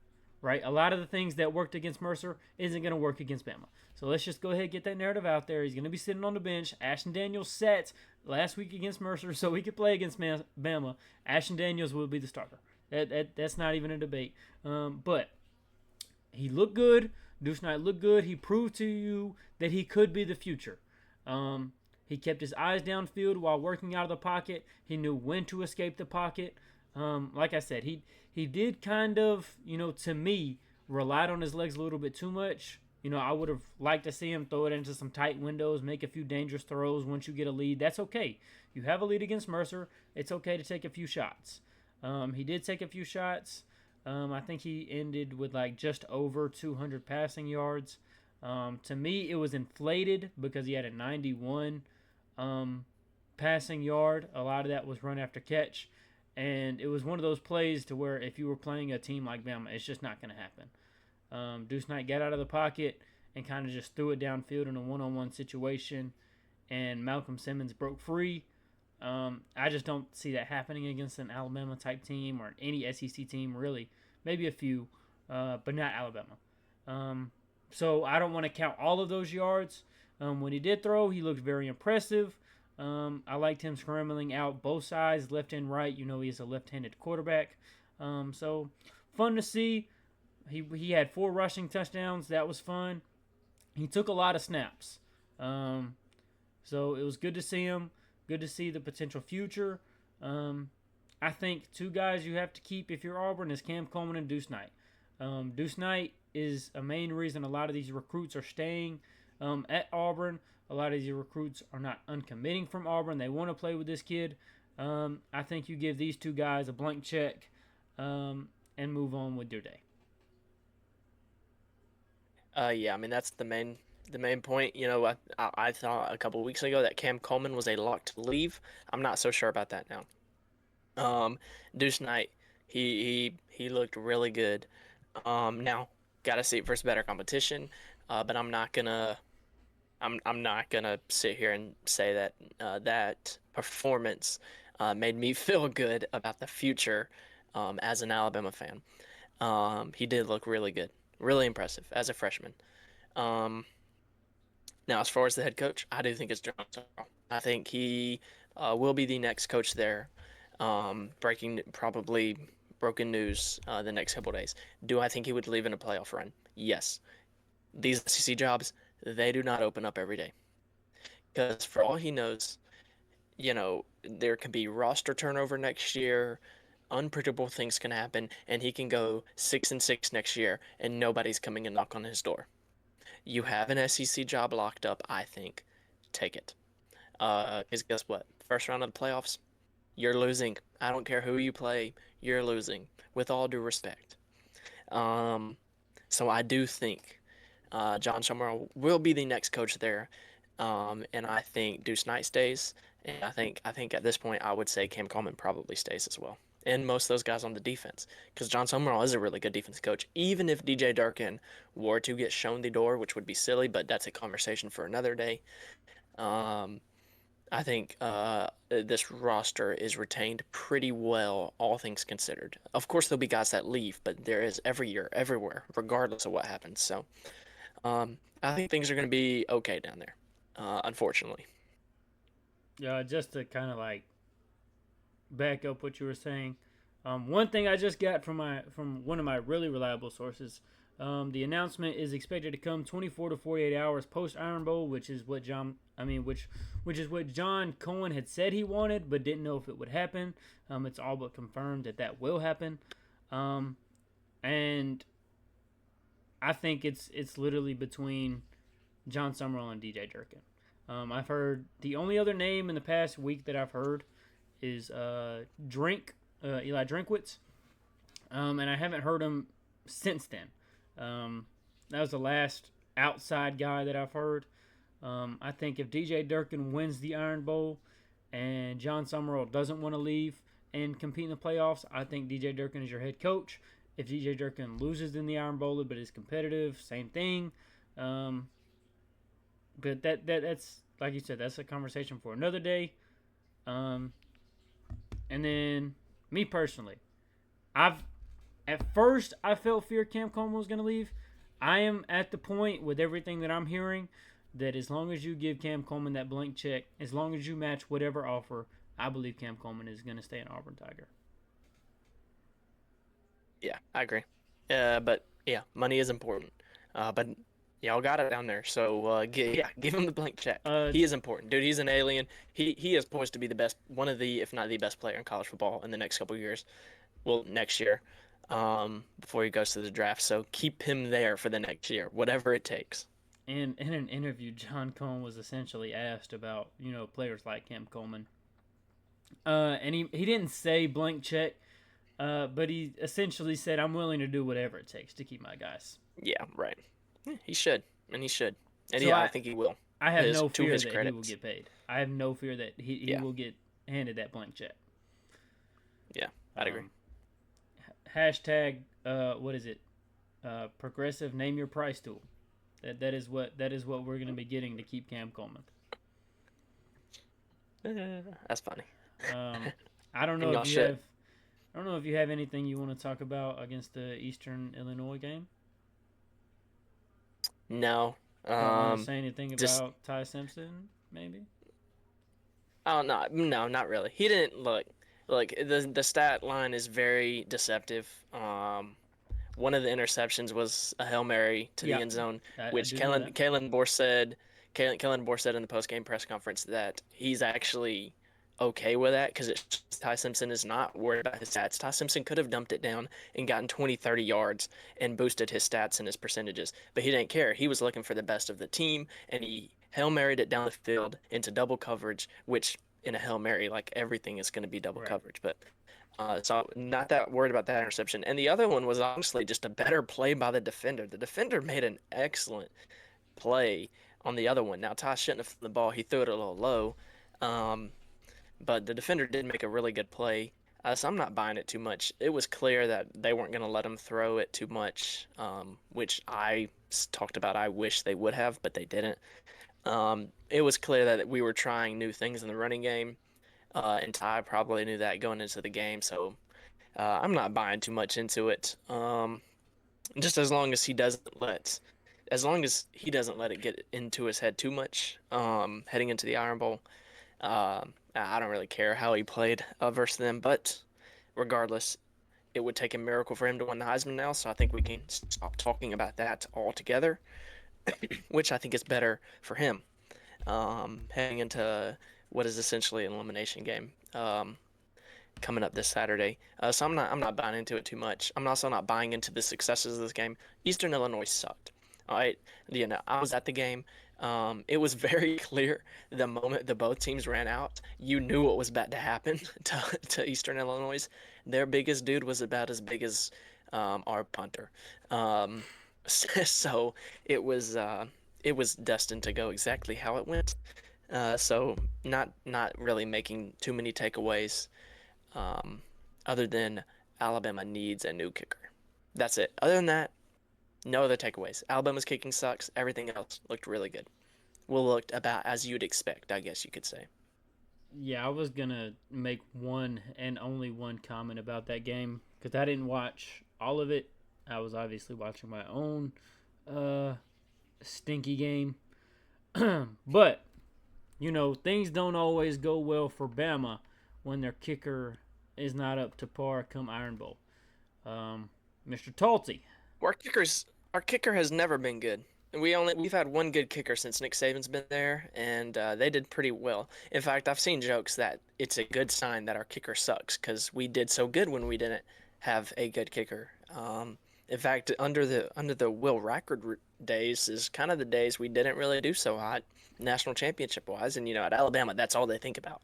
right? A lot of the things that worked against Mercer isn't going to work against Bama. So let's just go ahead and get that narrative out there. He's going to be sitting on the bench. Ashton Daniels sat last week against Mercer, so he could play against Bama. Ashton Daniels will be the starter. That's not even a debate. But he looked good. Deuce Knight looked good. He proved to you that he could be the future. He kept his eyes downfield while working out of the pocket. He knew when to escape the pocket. Like I said, he did kind of, to me, relied on his legs a little bit too much. I would have liked to see him throw it into some tight windows, make a few dangerous throws once you get a lead. That's okay. You have a lead against Mercer. It's okay to take a few shots. He did take a few shots. I think he ended with just over 200 passing yards. To me, it was inflated because he had a 91 passing yard. A lot of that was run after catch. And it was one of those plays to where if you were playing a team like Bama, it's just not going to happen. Deuce Knight got out of the pocket and kind of just threw it downfield in a one-on-one situation. And Malcolm Simmons broke free. I just don't see that happening against an Alabama-type team or any SEC team, really. Maybe a few, but not Alabama. So I don't want to count all of those yards. When he did throw, he looked very impressive. I liked him scrambling out both sides, left and right. He's a left-handed quarterback. So fun to see. He had 4 rushing touchdowns. That was fun. He took a lot of snaps. Um, so it was good to see him. Good to see the potential future. Um, I think two guys you have to keep if you're Auburn is Cam Coleman and Deuce Knight. Deuce Knight is a main reason a lot of these recruits are staying at Auburn. A lot of these recruits are not uncommitting from Auburn. They want to play with this kid. I think you give these two guys a blank check and move on with your day. Yeah, I mean that's the main point. I thought a couple weeks ago that Cam Coleman was a lock to leave. I'm not so sure about that now. Deuce Knight, he looked really good. Now gotta see it versus better competition. But I'm not gonna sit here and say that that performance made me feel good about the future as an Alabama fan. He did look really good, really impressive as a freshman. Um, Now, as far as the head coach, I do think it's John Sorrell. I think he will be the next coach there. Breaking probably broken news the next couple days. Do I think he would leave in a playoff run? Yes. These SEC jobs, they do not open up every day. Because for all he knows, there can be roster turnover next year. Unpredictable things can happen, and he can go 6-6 next year, and nobody's coming and knock on his door. You have an SEC job locked up, I think. Take it. Because guess what? First round of the playoffs, you're losing. I don't care who you play, you're losing. With all due respect. Um, so I do think John Summerall will be the next coach there, and I think Deuce Knight stays, and I think at this point I would say Cam Coleman probably stays as well, and most of those guys on the defense, because John Summerall is a really good defense coach. Even if DJ Durkin were to get shown the door, which would be silly, but that's a conversation for another day. Um, I think this roster is retained pretty well, all things considered. Of course, there'll be guys that leave, but there is every year, everywhere, regardless of what happens. So I think things are going to be okay down there, unfortunately. Yeah, just to kind of like back up what you were saying. One thing I just got from one of my really reliable sources. The announcement is expected to come 24 to 48 hours post Iron Bowl, which is what which is what John Cohen had said he wanted, but didn't know if it would happen. It's all but confirmed that that will happen, and I think it's literally between John Summerall and DJ Durkin. I've heard the only other name in the past week that I've heard is Eli Drinkwitz, and I haven't heard him since then. That was the last outside guy that I've heard. I think if DJ Durkin wins the Iron Bowl and John Summerall doesn't want to leave and compete in the playoffs, I think DJ Durkin is your head coach. If DJ Durkin loses in the Iron Bowl but is competitive, same thing. But that's like you said, that's a conversation for another day. Um, and then me personally, I've at first I felt fear Cam Coleman was going to leave. I am at the point with everything that I'm hearing that as long as you give Cam Coleman that blank check, as long as you match whatever offer, I believe Cam Coleman is going to stay an Auburn Tiger. Yeah, I agree. But yeah, money is important. But y'all got it down there, so give him the blank check. Uh, He is important, dude. He's an alien. He is poised to be the best, one of the, if not the best player in college football in the next couple of years. Well, next year, before he goes to the draft. So keep him there for the next year, whatever it takes. and in an interview, John Cohen was essentially asked about players like Cam Coleman, and he didn't say blank check, but he essentially said, "I'm willing to do whatever it takes to keep my guys." Yeah, right. Yeah, he should, and he should, and So yeah, I think he will. I have His no to fear his that he will credits. get paid. I have no fear that he Yeah, will get handed that blank check. yeah, I'd agree. Um, Hashtag what is it? Progressive name your price tool. That is what we're going to be getting to keep Cam Coleman. That's funny. Um, I don't know And if y'all you should. have I don't know if you have anything you want to talk about against the Eastern Illinois game. No. Don't want to say anything Just about Ty Simpson, maybe. oh no, not really. He didn't look. Look, the stat line is very deceptive. One of the interceptions was a Hail Mary to the Yeah, end zone, I which do know that. Kalen Moore said Kellen DeBoer said in the post-game press conference that he's actually okay with that because Ty Simpson is not worried about his stats. Ty Simpson could have dumped it down and gotten 20, 30 yards and boosted his stats and his percentages, but he didn't care. He was looking for the best of the team, and he Hail Married it down the field into double coverage, which in a Hail Mary, like everything is going to be double Right. coverage. But so I'm not that worried about that interception. And the other one was honestly just a better play by the defender. The defender made an excellent play on the other one. Now Ty shouldn't have thrown the ball. He threw it a little low. Um, but the defender did make a really good play. So I'm not buying it too much. It was clear that they weren't going to let him throw it too much, which I talked about. I wish they would have, but they didn't. It was clear that we were trying new things in the running game, and Ty probably knew that going into the game. So I'm not buying too much into it. Just as long as he doesn't let it get into his head too much, heading into the Iron Bowl. I don't really care how he played versus them, but regardless, it would take a miracle for him to win the Heisman now. So I think we can stop talking about that altogether, which I think is better for him. Heading into what is essentially an elimination game coming up this Saturday. So I'm not buying into it too much. I'm also not buying into the successes of this game. Eastern Illinois sucked. All right, I was at the game. It was very clear the moment the both teams ran out, you knew what was about to happen to Eastern Illinois. Their biggest dude was about as big as our punter. Um, so it was destined to go exactly how it went. So not really making too many takeaways, um, other than Alabama needs a new kicker. That's it. Other than that, no other takeaways. Alabama's kicking sucks. Everything else looked really good. Well, looked about as you'd expect, I guess you could say. Yeah, I was gonna make one and only one comment about that game because I didn't watch all of it. I was obviously watching my own uh, stinky game, but things don't always go well for Bama when their kicker is not up to par come Iron Bowl. Mr. Talty. Our kicker has never been good. We've had one good kicker since Nick Saban's been there, and they did pretty well. In fact, I've seen jokes that it's a good sign that our kicker sucks because we did so good when we didn't have a good kicker. In fact, under the Will Rackard days is kind of the days we didn't really do so hot national championship wise, and at Alabama, that's all they think about.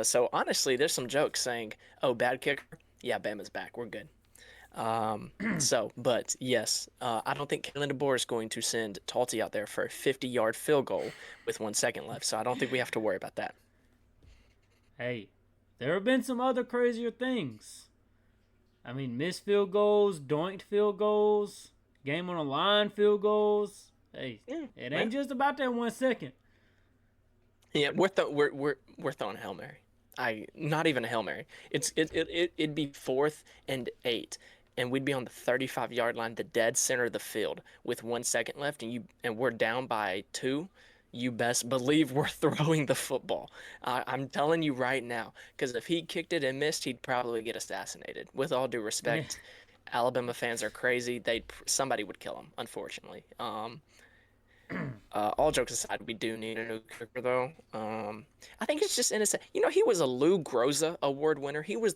So honestly, there's some jokes saying, "Oh, bad kicker, yeah, Bama's back, we're good." But yes, I don't think Kalen DeBoer is going to send Talty out there for a 50-yard field goal with 1 second left. So I don't think we have to worry about that. Hey, there have been some other crazier things. I mean, missed field goals, doinked field goals, game on the line field goals. Hey, Yeah, it yeah, ain't just about that 1 second. yeah. We're throwing a Hail Mary. I Not even a Hail Mary. It'd be 4th and 8, and we'd be on the 35-yard line, the dead center of the field, with 1 second left, and we're down by 2. You best believe we're throwing the football. I'm telling you right now, because if he kicked it and missed, he'd probably get assassinated. With all due Yeah. respect, Alabama fans are crazy. Somebody would kill him, unfortunately. All jokes aside, we do need a new kicker, though. I think it's just innocent. He was a Lou Groza Award winner. He was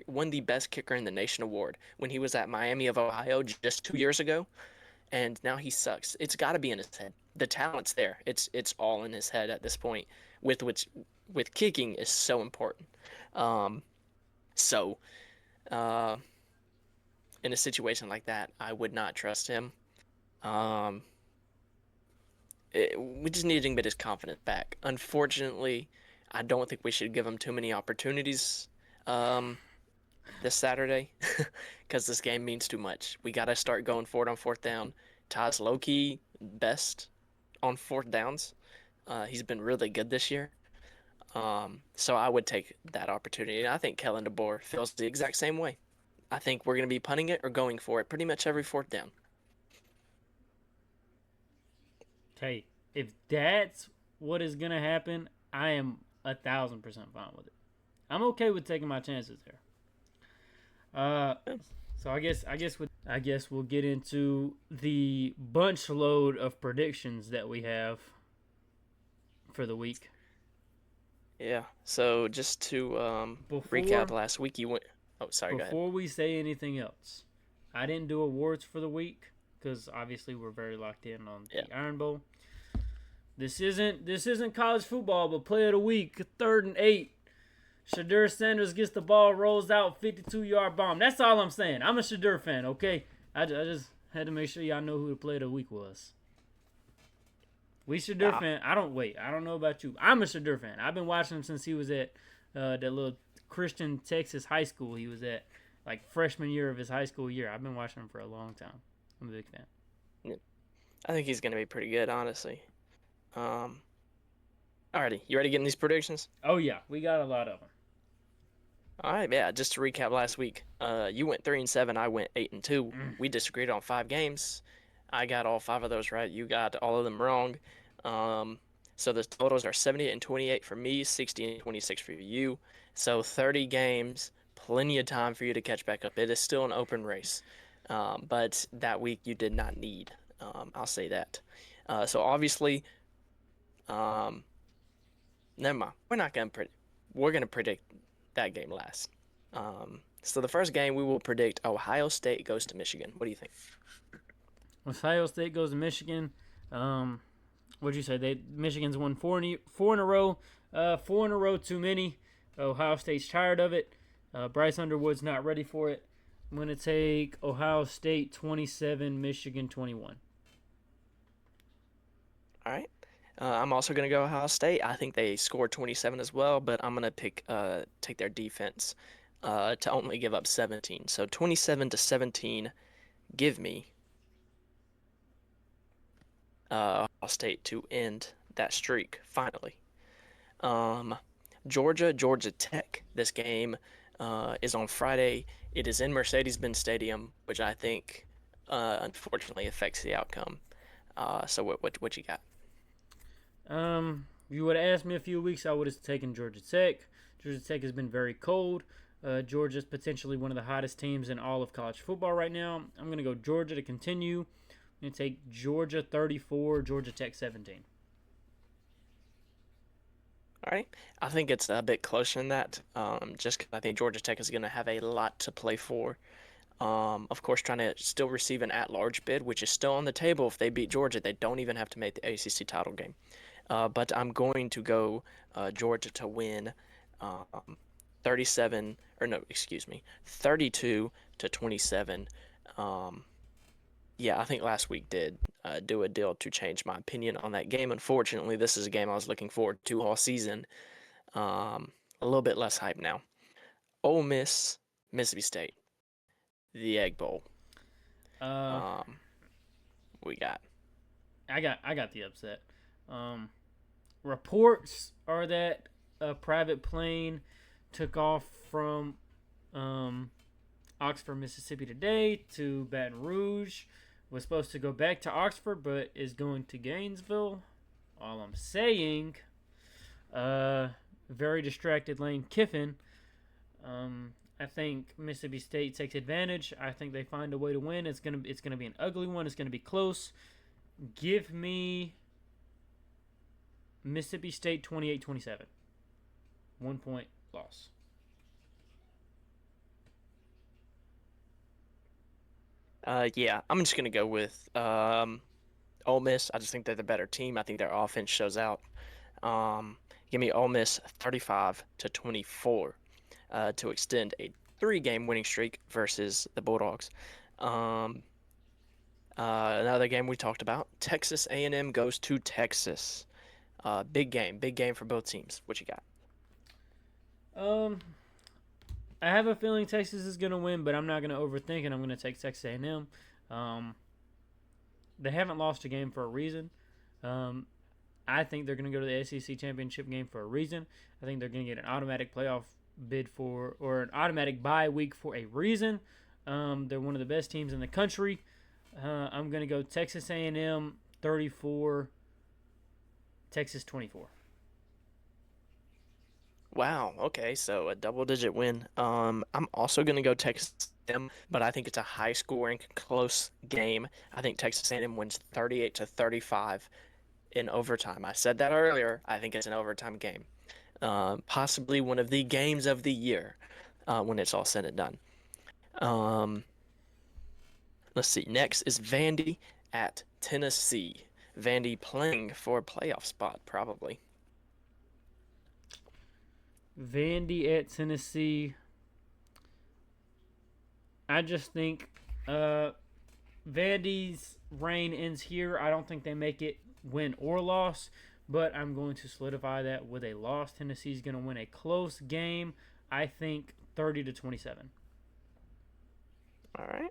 won the best kicker in the nation award when he was at Miami of Ohio just 2 years ago, and now he sucks. It's got to be in his head. The talent's there. It's all in his head at this point. With kicking is so important. Um, so uh, in a situation like that, I would not trust him. Um, we just need to get his confidence back. Unfortunately, I don't think we should give him too many opportunities um, this Saturday because this game means too much. We got to start going forward on 4th down. Todd's low key best on 4th downs. He's been really good this year. So I would take that opportunity. And I think Kellen DeBoer feels the exact same way. I think we're going to be punting it or going for it pretty much every 4th down. Hey, if that's what is gonna happen, I am 1,000% fine with it. I'm okay with taking my chances there. Uh, so I guess we'll get into the bunch load of predictions that we have. for the week. Yeah. So just to recap, Before last week you went. Oh, sorry. Go ahead. before we say anything else, I didn't do awards for the week because obviously we're very locked in on Yeah. the Iron Bowl. This isn't college football, but play of the week, 3rd and 8. Shadur Sanders gets the ball, rolls out, 52-yard bomb. That's all I'm saying. I'm a Shadur fan, okay? I just had to make sure y'all know who the play of the week was. We Shadur Ah, fan. I don't know about you. I'm a Shadur fan. I've been watching him since he was at that little Christian Texas high school he was at, like freshman year of his high school year. I've been watching him for a long time. I'm a big fan. yeah. I think he's gonna be pretty good, honestly. Um. Alrighty, you ready to get in these predictions? Oh yeah, we got a lot of them. All right, yeah. Just to recap last week, you went 3-7. I went 8-2. Mm. We disagreed on 5 games. I got all 5 of those right. You got all of them wrong. Um, so the totals are 78-28 for me, 60-26 for you. So 30 games, plenty of time for you to catch back up. It is still an open race, but that week you did not need. I'll say that. So obviously, um, never mind. We're not gonna predict. We're gonna predict that game last. So the first game we will predict Ohio State goes to Michigan. What do you think? Ohio State goes to Michigan. What'd you say? Michigan's won four in a row. 4 in a row too many. Ohio State's tired of it. Bryce Underwood's not ready for it. I'm gonna take Ohio State 27, Michigan 21. All right. I'm also gonna go Ohio State. I think they scored 27 as well, but I'm gonna take their defense to only give up 17. So 27-17. Give me Ohio State to end that streak finally. Um, Georgia Tech. This game is on Friday. It is in Mercedes-Benz Stadium, which I think unfortunately affects the outcome. So what you got? If you would have asked me a few weeks, I would have taken Georgia Tech. Georgia Tech has been very cold. Georgia's potentially one of the hottest teams in all of college football right now. I'm going to go Georgia to continue. I'm going to take Georgia 34, Georgia Tech 17. All right. I think it's a bit closer than that. Just 'cause I think Georgia Tech is going to have a lot to play for. Of course, trying to still receive an at-large bid, which is still on the table. If they beat Georgia, they don't even have to make the ACC title game. But I'm going to go Georgia to win 37, or no, excuse me, 32-27. Um, yeah, I think last week did do a deal to change my opinion on that game. Unfortunately, this is a game I was looking forward to all season. A little bit less hype now. Ole Miss, Mississippi State, the Egg Bowl. Uh, Um, we got. I got the upset. Um, Reports are that a private plane took off from Oxford, Mississippi today to Baton Rouge. Was supposed to go back to Oxford, but is going to Gainesville. All I'm saying, very distracted Lane Kiffin. I think Mississippi State takes advantage. I think they find a way to win. It's gonna be an ugly one. It's gonna be close. Give me Mississippi State 28-27. 1 point loss. Yeah, I'm just gonna go with Ole Miss. I just think they're the better team. I think their offense shows out. Um, Give me Ole Miss 35-24 to extend a 3-game winning streak versus the Bulldogs. Um, Another game we talked about, Texas A&M goes to Texas. Big game for both teams. What you got? Um, I have a feeling Texas is gonna win, but I'm not gonna overthink it. I'm gonna take Texas A&M. They haven't lost a game for a reason. I think they're gonna go to the SEC championship game for a reason. I think they're gonna get an automatic playoff bid for or an automatic bye week for a reason. They're one of the best teams in the country. I'm gonna go Texas A&M 34, Texas 24. Wow. Okay, so a double-digit win. I'm also gonna go Texas A&M, but I think it's a high-scoring, close game. I think Texas A&M wins 38-35. in overtime. I said that earlier. I think it's an overtime game. Possibly one of the games of the year when it's all said and done. Um, let's see. Next is Vandy at Tennessee. Vandy playing for a playoff spot, probably. Vandy at Tennessee. I just think Vandy's reign ends here. I don't think they make it win or loss, but I'm going to solidify that with a loss. Tennessee's going to win a close game. I think 30-27. All right.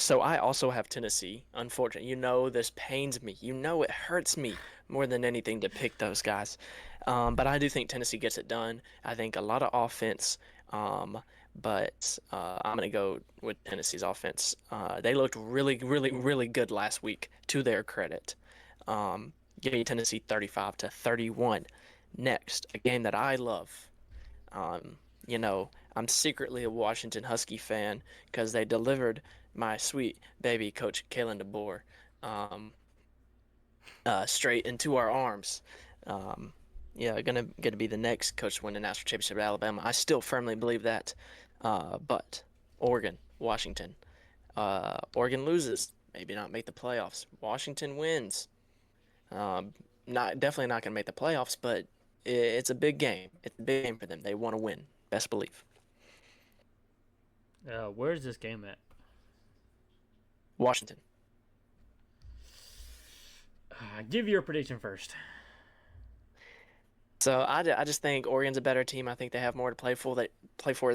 So I also have Tennessee. Unfortunately, this pains me. It hurts me more than anything to pick those guys. But I do think Tennessee gets it done. I think a lot of offense. Um, but I'm gonna go with Tennessee's offense. They looked really, really, really good last week, to their credit. Give me Tennessee 35-31. Next, a game that I love. Um, I'm secretly a Washington Husky fan because they delivered my sweet baby coach Kalen DeBoer um, straight into our arms. Um, yeah, gonna be the next coach to win the national championship at Alabama. I still firmly believe that. But Oregon, Washington, Oregon loses, maybe not make the playoffs. Washington wins. Not definitely not gonna make the playoffs, but it's a big game. It's a big game for them. They want to win. Best believe. Where's this game at? Washington. Give your prediction first. So I just think Oregon's a better team. I think they have more to play for.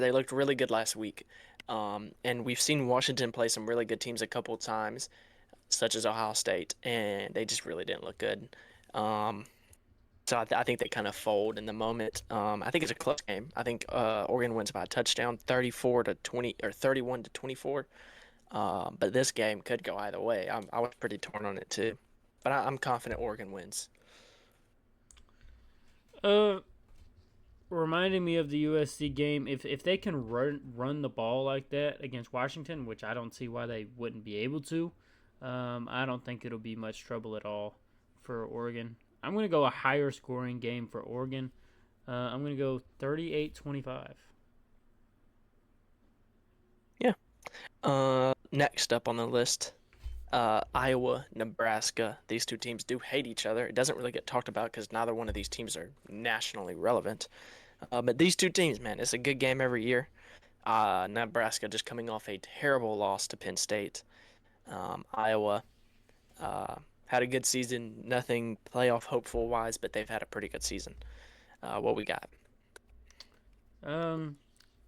They looked really good last week, and we've seen Washington play some really good teams a couple times, such as Ohio State, and they just really didn't look good. Um, so I think they kind of fold in the moment. I think it's a close game. I think Oregon wins by a touchdown, 34-20 or 31-24. But this game could go either way. I was pretty torn on it too, but I'm confident Oregon wins. Uh, Reminding me of the USC game. If they can run the ball like that against Washington, which I don't see why they wouldn't be able to, I don't think it'll be much trouble at all for Oregon. I'm going to go a higher scoring game for Oregon. I'm going to go 38-25. Yeah. Next up on the list, Iowa, Nebraska. These two teams do hate each other. It doesn't really get talked about because neither one of these teams are nationally relevant. But these two teams, man, it's a good game every year. Nebraska just coming off a terrible loss to Penn State. Iowa had a good season, nothing playoff hopeful wise, but they've had a pretty good season. What we got? Um,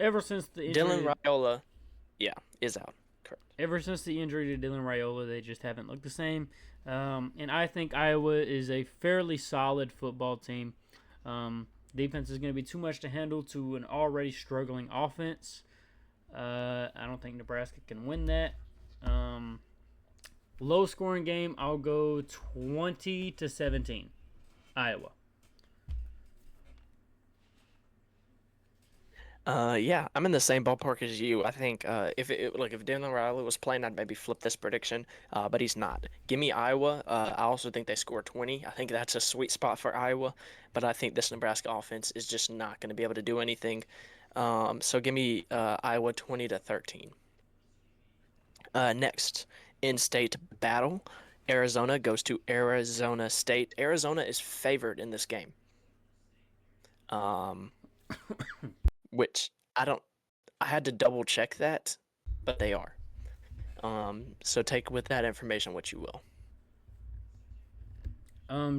Ever since the Dylan injury, Raiola, yeah, is out. Correct. ever since the injury to Dylan Raiola, they just haven't looked the same. And I think Iowa is a fairly solid football team. Defense is going to be too much to handle to an already struggling offense. I don't think Nebraska can win that. Low scoring game, I'll go 20-17. Iowa. Yeah, I'm in the same ballpark as you. I think if Dylan Riley was playing, I'd maybe flip this prediction. But he's not. Give me Iowa. I also think they score 20. I think that's a sweet spot for Iowa. But I think this Nebraska offense is just not going to be able to do anything. So give me Iowa 20-13. Next, in-state battle. Arizona goes to Arizona State. Arizona is favored in this game. Um, which I had to double check that, but they are. So take with that information what you will.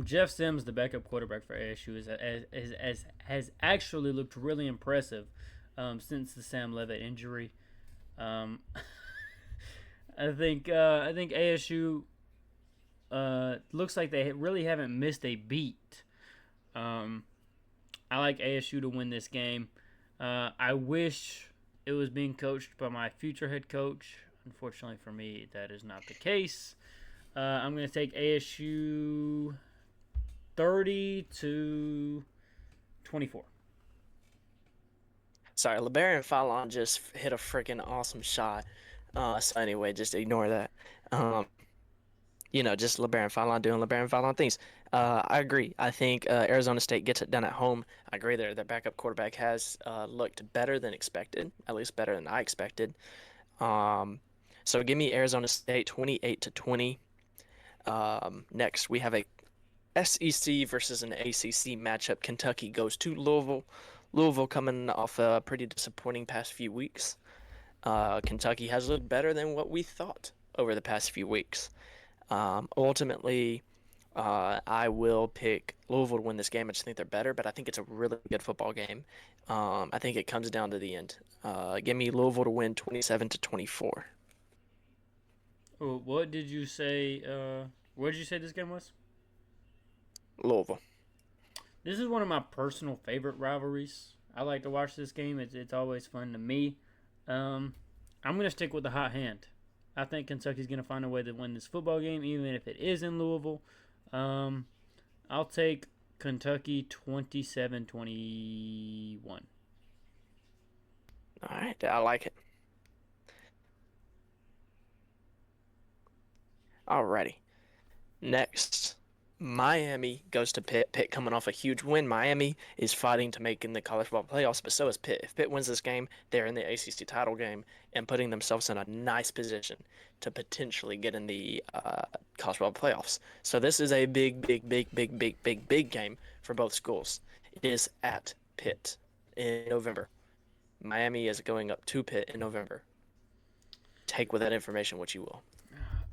Jeff Sims, the backup quarterback for ASU, has actually looked really impressive since the Sam Levitt injury. Um, I think ASU looks like they really haven't missed a beat. I like ASU to win this game. I wish it was being coached by my future head coach. Unfortunately for me, that is not the case. I'm going to take ASU 30-24. Sorry, LeBaron Fallon just hit a freaking awesome shot. So anyway, just ignore that. Um, Just LeBaron Fallon doing LeBaron Fallon things. I agree. I think Arizona State gets it done at home. I agree there. Their backup quarterback has looked better than expected, at least better than I expected. Um, so give me Arizona State 28 to 20. Next, we have a SEC versus an ACC matchup. Kentucky goes to Louisville. Louisville coming off a pretty disappointing past few weeks. Kentucky has looked better than what we thought over the past few weeks. Ultimately, I will pick Louisville to win this game. I just think they're better, but I think it's a really good football game. I think it comes down to the end. Give me Louisville to win 27 to 24. What did you say? What did you say this game was? Louisville. This is one of my personal favorite rivalries. I like to watch this game. It's always fun to me. Um, I'm gonna stick with the hot hand. I think Kentucky's gonna find a way to win this football game, even if it is in Louisville. Um, I'll take Kentucky 27-21. All right, I like it. Alrighty. Next, Miami goes to Pitt. Pitt coming off a huge win. Miami is fighting to make in the college football playoffs, but so is Pitt. If Pitt wins this game, they're in the ACC title game and putting themselves in a nice position to potentially get in the college football playoffs. So this is a big, big, big, big, big, big, big game for both schools. It is at Pitt in November. Miami is going up to Pitt in November. Take with that information what you will.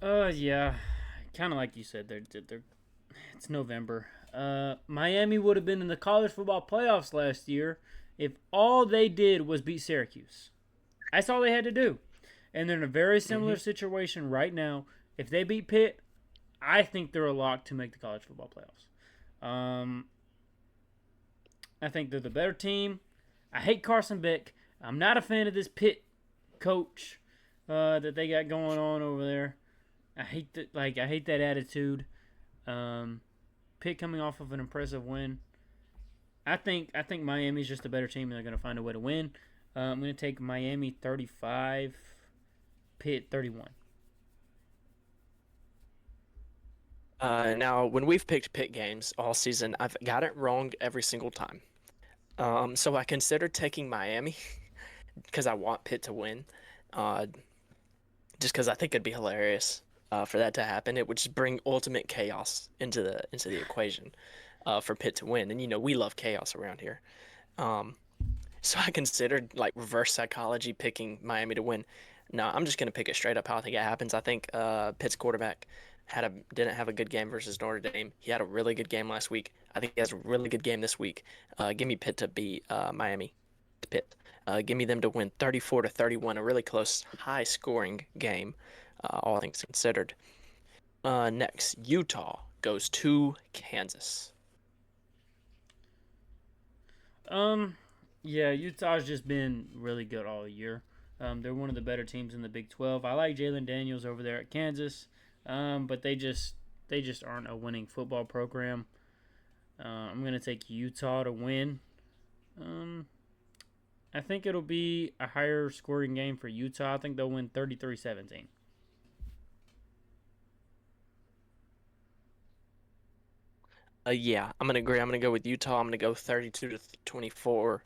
Yeah, kind of like you said, they're it's November. Miami would have been in the college football playoffs last year if all they did was beat Syracuse. That's all they had to do. And they're in a very similar Hmm. situation right now. If they beat Pitt, I think they're a lock to make the college football playoffs. I think they're the better team. I hate Carson Beck. I'm not a fan of this Pitt coach that they got going on over there. I hate that attitude. Um, Pitt coming off of an impressive win. I think Miami's just a better team and they're going to find a way to win. I'm going to take Miami 35, Pitt 31. Now, when we've picked Pitt games all season, I've got it wrong every single time. So I considered taking Miami because I want Pitt to win. Uh, just because I think it'd be hilarious for that to happen. It would just bring ultimate chaos into the equation for Pitt to win. And we love chaos around here. Um, so I considered like reverse psychology picking Miami to win. No, I'm just gonna pick it straight up how I think it happens. I think Pitt's quarterback didn't have a good game versus Notre Dame. He had a really good game last week. I think he has a really good game this week. Give me Pitt to beat Miami to Pitt. Give me them to win 34 to 31, a really close, high scoring game, all things considered. Next, Utah goes to Kansas. Um, yeah, Utah's just been really good all year. They're one of the better teams in the Big 12. I like Jalen Daniels over there at Kansas, but they just aren't a winning football program. I'm gonna take Utah to win. Um, I think it'll be a higher scoring game for Utah. I think they'll win 33-17. Yeah, I'm gonna agree. I'm gonna go with Utah. I'm gonna go 32 to 24.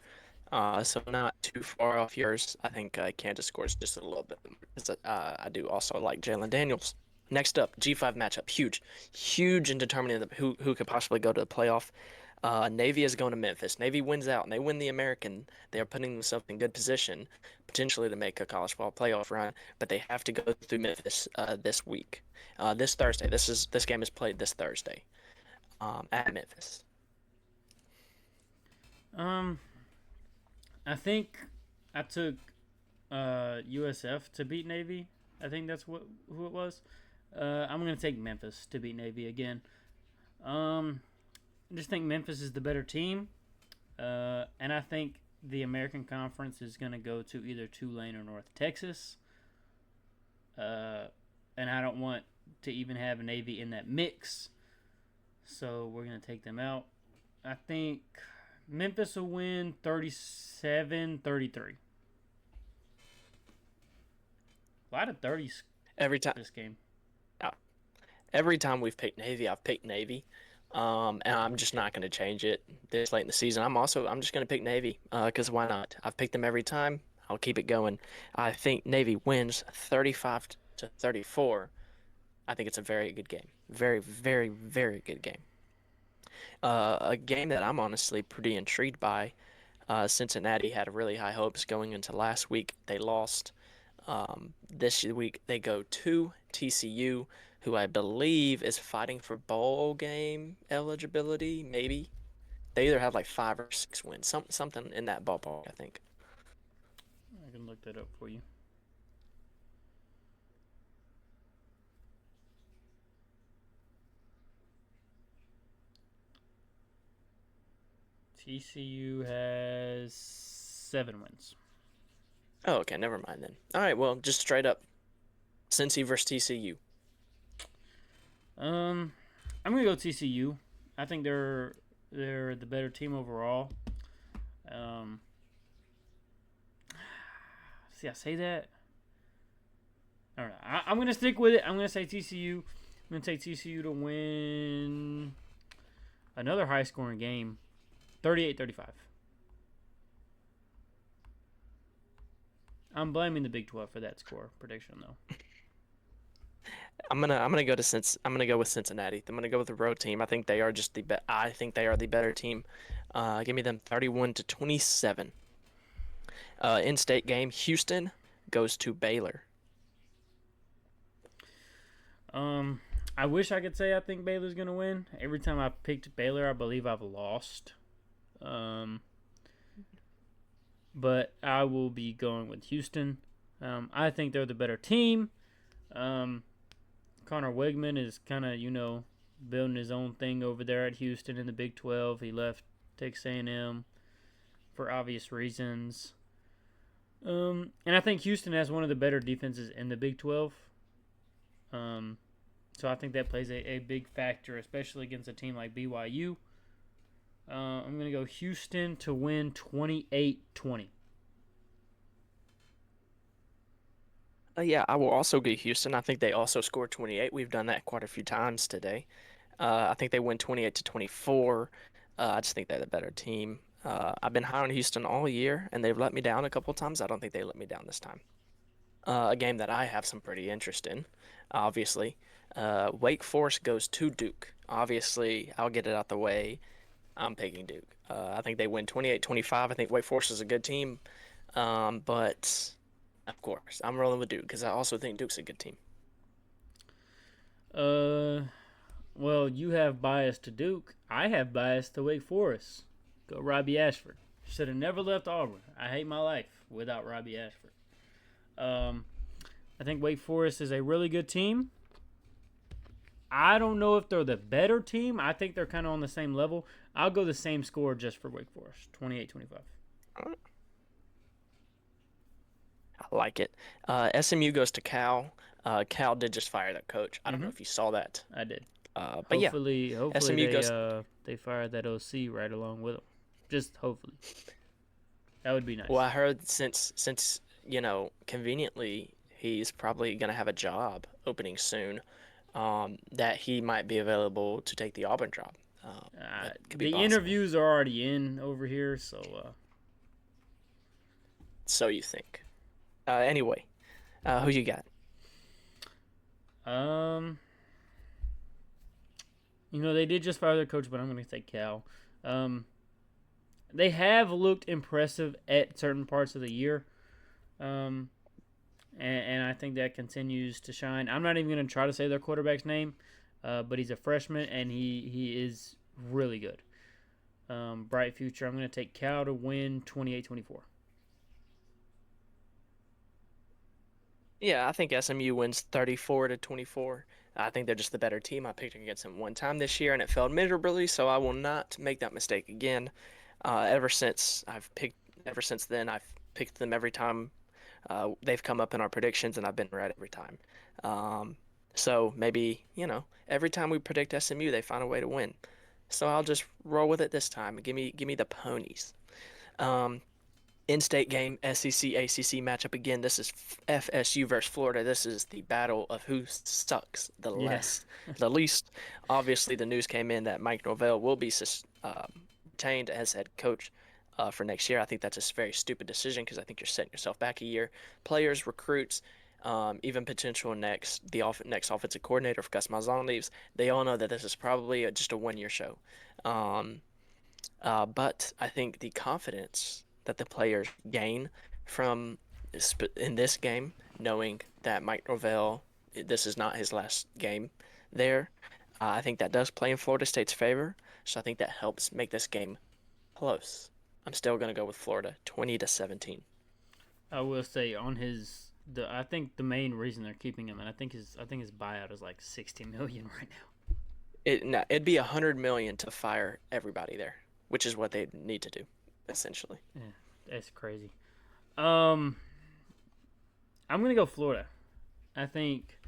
So not too far off yours. I think Kansas scores just a little bit because I do also like Jalen Daniels. Next up, G5 matchup, huge, huge in determining who could possibly go to the playoff. Navy is going to Memphis. Navy wins out and they win the American. They are putting themselves in good position, potentially to make a college football playoff run. But they have to go through Memphis this week, this Thursday. This game is played this Thursday at Memphis. Um, I think I took USF to beat Navy. I think that's who it was. I'm gonna take Memphis to beat Navy again. Um, I just think Memphis is the better team, and I think the American Conference is gonna go to either Tulane or North Texas. Uh, and I don't want to even have Navy in that mix, so we're gonna take them out. I think Memphis will win 37-33. A lot of 30s Every time. this game. uh, Every time we've picked Navy, I've picked Navy. And I'm just not going to change it this late in the season. I'm just going to pick Navy because why not? I've picked them every time. I'll keep it going. I think Navy wins 35 to 34. I think it's a very good game. Very, very, very good game. A game that I'm honestly pretty intrigued by. Cincinnati had really high hopes going into last week. They lost. This week they go to TCU, who I believe is fighting for bowl game eligibility, maybe. They either have like 5 or 6 wins, something in that ballpark, I think. I can look that up for you. TCU has 7 wins. Oh, okay, never mind then. All right, well, just straight up Cincy versus TCU. Um, I'm gonna go TCU. I think they're the better team overall. Um, see, I say that. I don't know. I'm gonna stick with it. I'm gonna say TCU. I'm gonna take TCU to win another high scoring game, 38-35. I'm blaming the Big 12 for that score prediction though. I'm gonna go with Cincinnati. I'm gonna go with the road team. I think they are just the I think they are the better team. Give me them 31 to 27. In-state game, Houston goes to Baylor. Um, I wish I could say I think Baylor's gonna win. Every time I picked Baylor, I believe I've lost. Um, but I will be going with Houston. I think they're the better team. Um, Connor Wegman is kind of building his own thing over there at Houston in the Big 12. He left Texas A&M for obvious reasons. And I think Houston has one of the better defenses in the Big 12. So I think that plays a big factor, especially against a team like BYU. I'm going to go Houston to win 28-20. Yeah, I will also go Houston. I think they also scored 28. We've done that quite a few times today. I think they win 28 to 24. I just think they're the better team. I've been high on Houston all year, and they've let me down a couple of times. I don't think they let me down this time. A game that I have some pretty interest in, obviously. Wake Forest goes to Duke. Obviously, I'll get it out the way. I'm picking Duke. I think they win 28-25. I think Wake Forest is a good team. But of course, I'm rolling with Duke because I also think Duke's a good team. Uh, well, you have bias to Duke. I have bias to Wake Forest. Go Robbie Ashford. Should have never left Auburn. I hate my life without Robbie Ashford. Um, I think Wake Forest is a really good team. I don't know if they're the better team. I think they're kind of on the same level. I'll go the same score just for Wake Forest, 28-25. I like it. SMU goes to Cal. Cal did just fire that coach. I don't know Mm-hmm. if you saw that. I did. But yeah, Hopefully SMU goes. they fired that OC right along with them. Just hopefully. That would be nice. Well, I heard since conveniently he's probably gonna have a job opening soon. That he might be available to take the Auburn job. That could be The possible. interviews are already in over here, so So you think? Anyway, who you got? um, they did just fire their coach, but I'm going to say Cal. They have looked impressive at certain parts of the year. And I think that continues to shine. I'm not even going to try to say their quarterback's name, but he's a freshman, and he is really good. Bright future. I'm going to take Cal to win 28-24. Yeah, I think SMU wins 34 to 24. I think they're just the better team. I picked against them one time this year, and it failed miserably, so I will not make that mistake again. Ever since then, I've picked them every time they've come up in our predictions, and I've been right every time. Um, so maybe, every time we predict SMU, they find a way to win. So I'll just roll with it this time. Give me the ponies. Um, In-state game, SEC ACC matchup again. This is FSU versus Florida. This is the battle of who sucks Yeah. the least. Obviously, the news came in that Mike Norvell will be retained as head coach for next year. I think that's a very stupid decision because I think you're setting yourself back a year. Players, recruits, even potential next offensive coordinator if Gus Malzahn leaves. They all know that this is probably just a one-year show. Um, but I think the confidence that the players gain from in this game, knowing that Mike Norvell, this is not his last game there, I think that does play in Florida State's favor. So I think that helps make this game close. I'm still going to go with Florida, 20-17. I will say on I think the main reason they're keeping him, and I think his buyout is like 60 million right now. It'd be 100 million to fire everybody there, which is what they need to do, essentially. Yeah, that's crazy. Um, I'm gonna go Florida. I think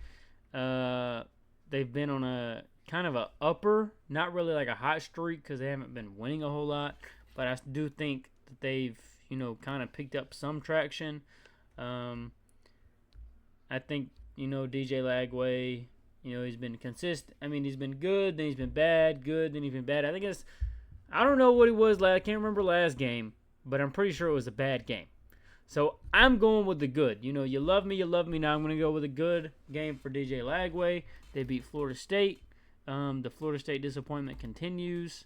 they've been on a kind of a upper, not really like a hot streak because they haven't been winning a whole lot, but I do think that they've kind of picked up some traction. Um, I think DJ Lagway. He's been consistent. I mean, he's been good, then he's been bad, good, then he's been bad. I don't know what he was last. I can't remember last game, but I'm pretty sure it was a bad game. So I'm going with the good. You love me, you love me. Now I'm going to go with a good game for DJ Lagway. They beat Florida State. The Florida State disappointment continues.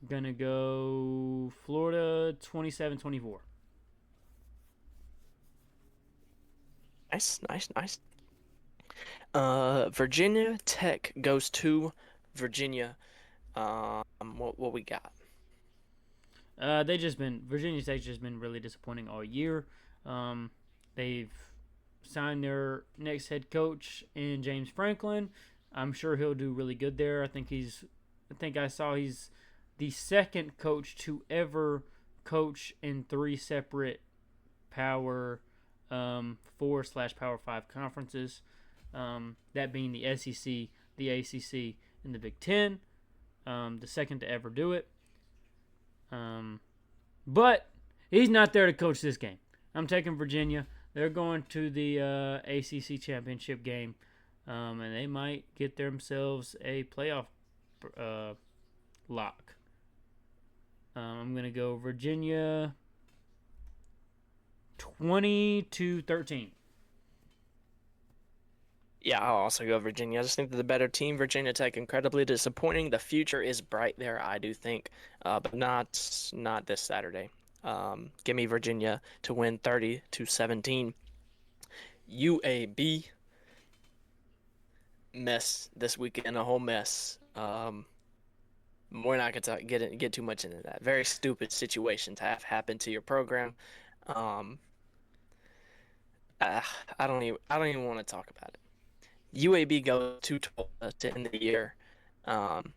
Going to go Florida 27-24. Nice, nice, nice. Virginia Tech goes to Virginia. What we got? Virginia State's just been really disappointing all year. They've signed their next head coach in James Franklin. I'm sure he'll do really good there. I think I saw he's the second coach to ever coach in 3 separate Power 4/Power 5 conferences. That being the SEC, the ACC, and the Big Ten. The second to ever do it. But he's not there to coach this game. I'm taking Virginia. They're going to the ACC championship game, and they might get themselves a playoff lock. I'm going to go Virginia 20-13. Yeah, I'll also go Virginia. I just think they're the better team. Virginia Tech incredibly disappointing. The future is bright there, I do think, but not this Saturday. Give me Virginia to win 30-17. UAB mess this weekend, a whole mess. We're not gonna get too much into that. Very stupid situation to have happen to your program. Um, I don't even want to talk about it. UAB goes 2-12 to end the year. Um,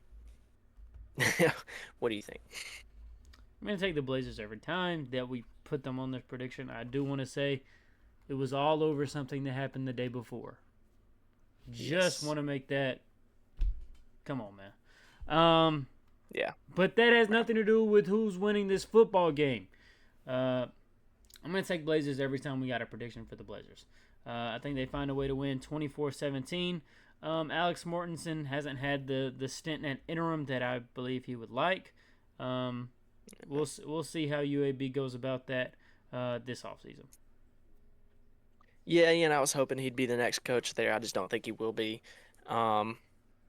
what do you think? I'm going to take the Blazers every time that we put them on this prediction. I do want to say it was all over something that happened the day before. Just want to make that. Come on, man. Yeah. But that has nothing to do with who's winning this football game. I'm going to take Blazers every time we got a prediction for the Blazers. I think they find a way to win 24-17. Alex Mortensen hasn't had the stint at interim that I believe he would like. We'll see how UAB goes about that this offseason. Yeah, I was hoping he'd be the next coach there. I just don't think he will be.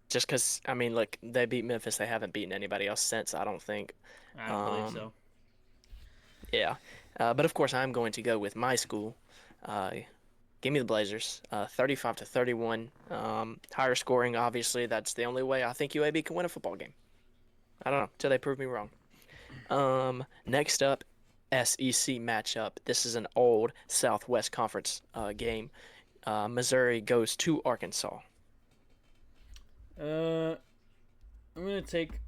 Just because, I mean, look, they beat Memphis. They haven't beaten anybody else since, I don't think. I believe so. Yeah. But, of course, I'm going to go with my school. Give me the Blazers, 35-31. Higher scoring, obviously. That's the only way I think UAB can win a football game. I don't know, till they prove me wrong. Next up, SEC matchup. This is an old Southwest Conference game. Missouri goes to Arkansas. I'm going to take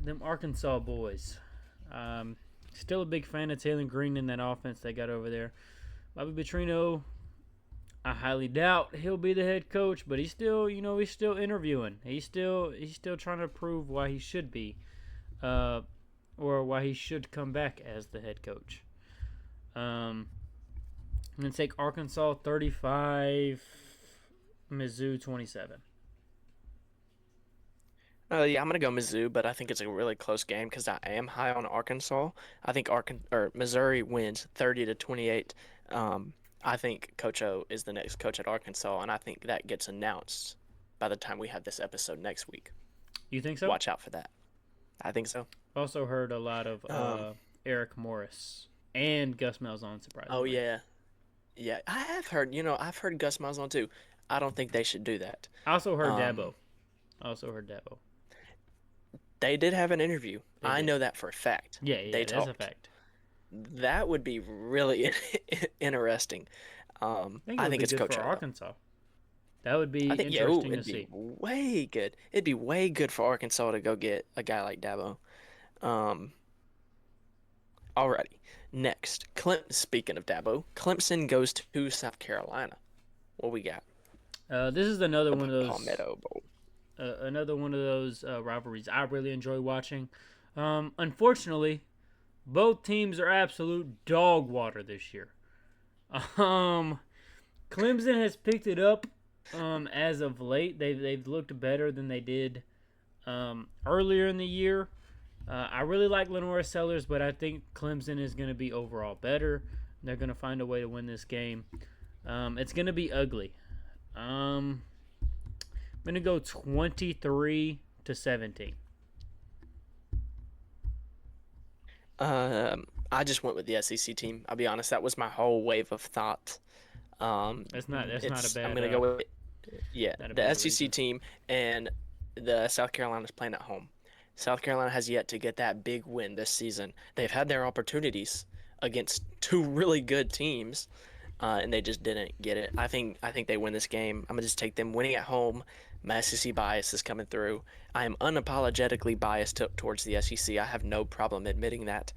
them Arkansas boys. Still a big fan of Taylor Green in that offense they got over there. Bobby Petrino, I highly doubt he'll be the head coach, but he's still interviewing. He's still trying to prove why he should be, or why he should come back as the head coach. Um, I'm gonna take Arkansas 35, Mizzou 27. Yeah, I'm gonna go Mizzou, but I think it's a really close game because I am high on Arkansas. I think Missouri wins 30-28. Um, I think Coach O is the next coach at Arkansas, and I think that gets announced by the time we have this episode next week. You think so? Watch out for that. I think so. Also heard a lot of Um, Eric Morris and Gus Malzahn, oh surprisingly. yeah, yeah. I have heard. I've heard Gus Malzahn too. I don't think they should do that. I also heard Um, Dabo. I also heard Dabo. they did have an interview. They I did. know that for a fact. Yeah, They yeah, that's a talked. fact. That would be really interesting. I think it I would think be it's good for Coach O though. Arkansas. That would be I think yeah, ooh, interesting to it'd be see. way good. It'd be way good for Arkansas to go get a guy like Dabo. Um, alrighty. Next, speaking of Dabo, Clemson goes to South Carolina. What we got? This is another The one of those Palmetto Bowl. rivalries I really enjoy watching. Unfortunately, both teams are absolute dog water this year. Um, Clemson has picked it up as of late. They've looked better than they did earlier in the year. I really like Lenora Sellers, but I think Clemson is going to be overall better. They're going to find a way to win this game. It's going to be ugly. I'm going to go 23-17. I just went with the SEC team. I'll be honest, that was my whole wave of thought. That's not a I'm bad gonna go with yeah, not a the bad SEC reason. team and the South Carolina's playing at home. South Carolina has yet to get that big win this season. They've had their opportunities against two really good teams, and they just didn't get it. I think they win this game. I'm gonna just take them winning at home. My SEC bias is coming through. I am unapologetically biased towards the SEC. I have no problem admitting that.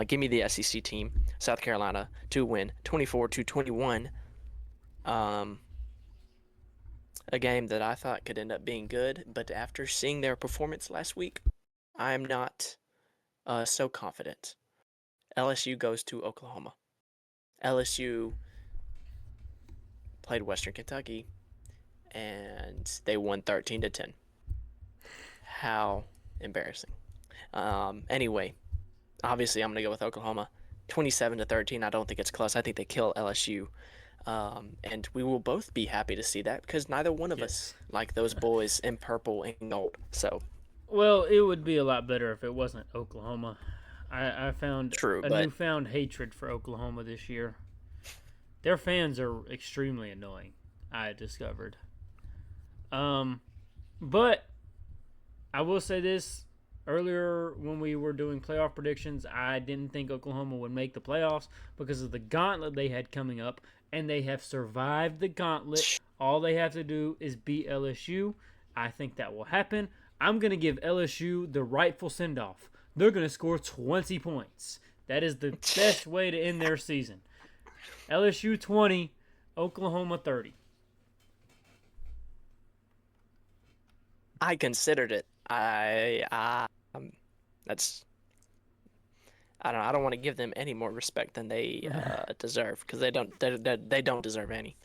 Give me the SEC team, South Carolina, to win 24-21. Um, a game that I thought could end up being good, but after seeing their performance last week, I am not so confident. LSU goes to Oklahoma. LSU played Western Kentucky, and they won 13-10. How embarrassing. Anyway, obviously I'm gonna go with Oklahoma, 27-13. I don't think it's close. I think they kill LSU. And we will both be happy to see that because neither one of us Yes. like those boys in purple and gold. So Well, it would be a lot better if it wasn't Oklahoma. I found true, a but newfound hatred for Oklahoma this year. Their fans are extremely annoying. I discovered. Um, but I will say this: earlier when we were doing playoff predictions, I didn't think Oklahoma would make the playoffs because of the gauntlet they had coming up, and they have survived the gauntlet. All they have to do is beat LSU. I think that will happen. I'm going to give LSU the rightful send off. They're going to score 20 points. That is the best way to end their season. LSU 20, Oklahoma 30. I considered it. That's I don't want to give them any more respect than they deserve because they don't deserve any.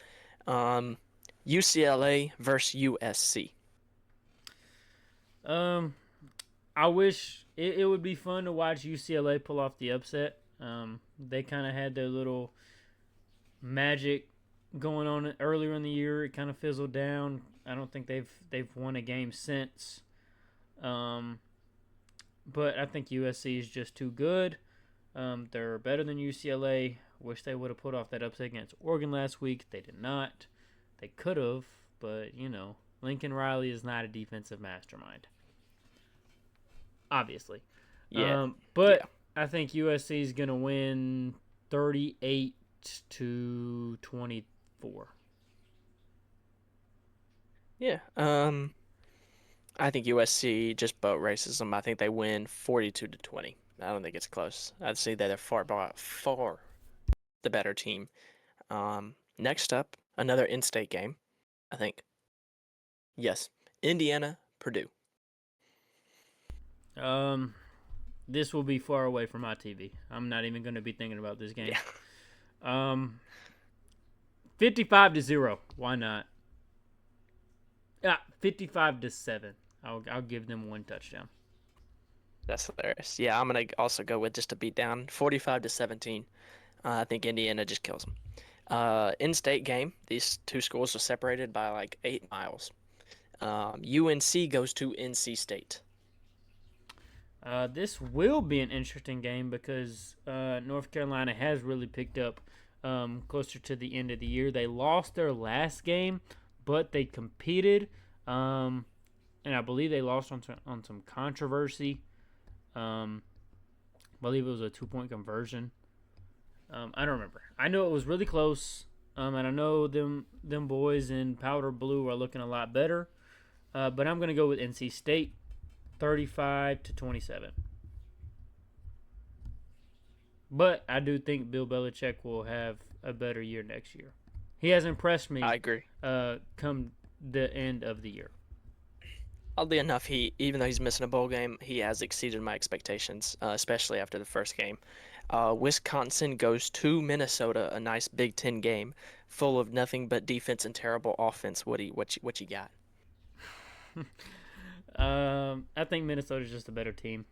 Um, UCLA versus USC. um, I wish it would be fun to watch UCLA pull off the upset. They kind of had their little magic going on earlier in the year. It kind of fizzled down. I don't think they've won a game since. Um, but I think USC is just too good. They're better than UCLA. Wish they would have put off that upset against Oregon last week. They did not. They could have, but Lincoln Riley is not a defensive mastermind, obviously. Yeah, yeah. But I think USC is gonna win 38-24. Yeah. I think USC just boat races them. I think they win 42-20. I don't think it's close. I'd say that they're far the better team. Next up, another in-state game. I think. Yes, Indiana, Purdue. Um, This will be far away from my TV. I'm not even going to be thinking about this game. Yeah, 55-0. Why not? Yeah, 55-7. I'll give them one touchdown. that's hilarious. Yeah, I'm gonna also go with just a beat down, 45-17. I think Indiana just kills them. In-state game. These two schools are separated by like 8 miles. UNC goes to NC State. This will be an interesting game because North Carolina has really picked up closer to the end of the year. They lost their last game, but they competed, and I believe they lost on some controversy. I believe it was a 2-point conversion. I don't remember. I know it was really close, and I know them boys in powder blue are looking a lot better. But I'm gonna go with NC State, 35-27. But I do think Bill Belichick will have a better year next year. He has impressed me. I agree. Come the end of the year. Oddly enough, even though he's missing a bowl game, he has exceeded my expectations, especially after the first game. Wisconsin goes to Minnesota, a nice Big Ten game, full of nothing but defense and terrible offense. What you got? I think Minnesota's just a better team.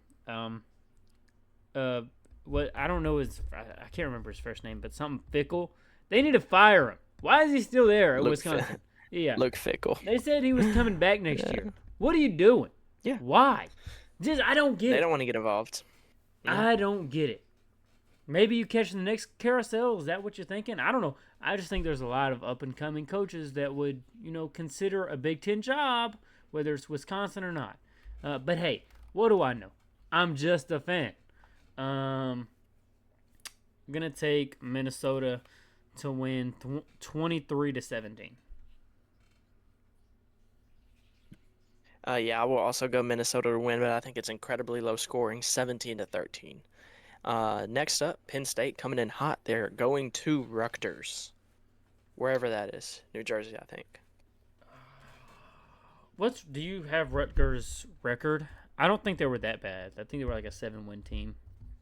What I don't know is I can't remember his first name, but something Fickle. They need to fire him. Why is he still there at Wisconsin? Yeah, Luke Fickle. They said he was coming back next year. What are you doing? Yeah. Why? I don't get it. They don't want to get involved. Yeah. I don't get it. Maybe you catch the next carousel. Is that what you're thinking? I don't know. I just think there's a lot of up-and-coming coaches that would, consider a Big Ten job, whether it's Wisconsin or not. But hey, what do I know? I'm just a fan. I'm gonna take Minnesota to win 23-17. Yeah, I will also go Minnesota to win, but I think it's incredibly low scoring, 17-13. Next up, Penn State coming in hot. They're going to Rutgers, wherever that is, New Jersey, I think. Do you have Rutgers' record? I don't think they were that bad. I think they were like a 7-win team,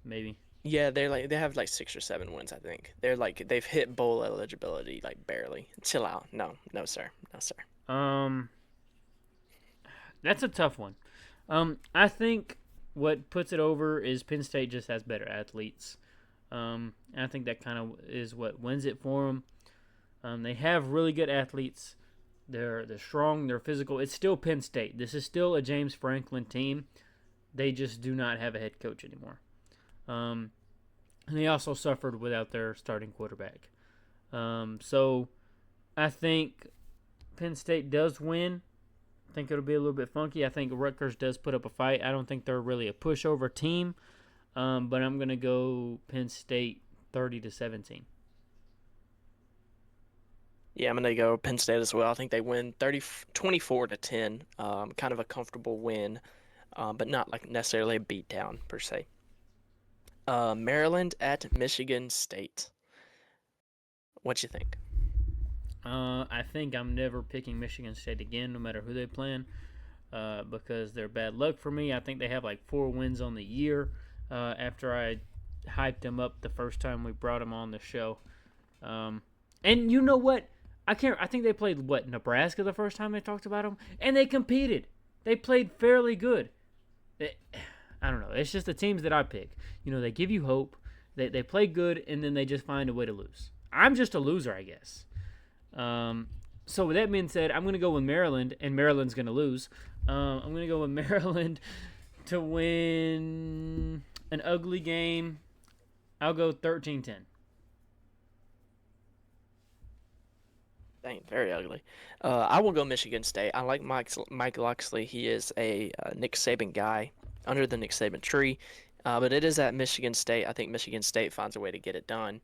maybe. Yeah, they have like 6 or 7 wins, I think. They've hit bowl eligibility like barely. Chill out. No, sir. No, sir. That's a tough one. I think what puts it over is Penn State just has better athletes. I think that kind of is what wins it for them. They have really good athletes. They're strong. They're physical. It's still Penn State. This is still a James Franklin team. They just do not have a head coach anymore. And they also suffered without their starting quarterback. So I think Penn State does win. I think it'll be a little bit funky. I think Rutgers does put up a fight. I don't think they're really a pushover team, but I'm going to go Penn State 30-17. Yeah, I'm going to go Penn State as well. I think they win 24-10. Kind of a comfortable win, but not like necessarily a beatdown per se. Maryland at Michigan State. What you think? I think I'm never picking Michigan State again, no matter who they play, because they're bad luck for me. I think they have like 4 wins on the year after I hyped them up the first time we brought them on the show. And you know what? I think they played, Nebraska the first time they talked about them? And they competed. They played fairly good. I don't know. It's just the teams that I pick. They give you hope. They play good, and then they just find a way to lose. I'm just a loser, I guess. So with that being said, I'm going to go with Maryland, and Maryland's going to lose. I'm going to go with Maryland to win an ugly game. I'll go 13-10. Dang, very ugly. I will go Michigan State. I like Mike Locksley. He is a Nick Saban guy under the Nick Saban tree. But it is at Michigan State. I think Michigan State finds a way to get it done.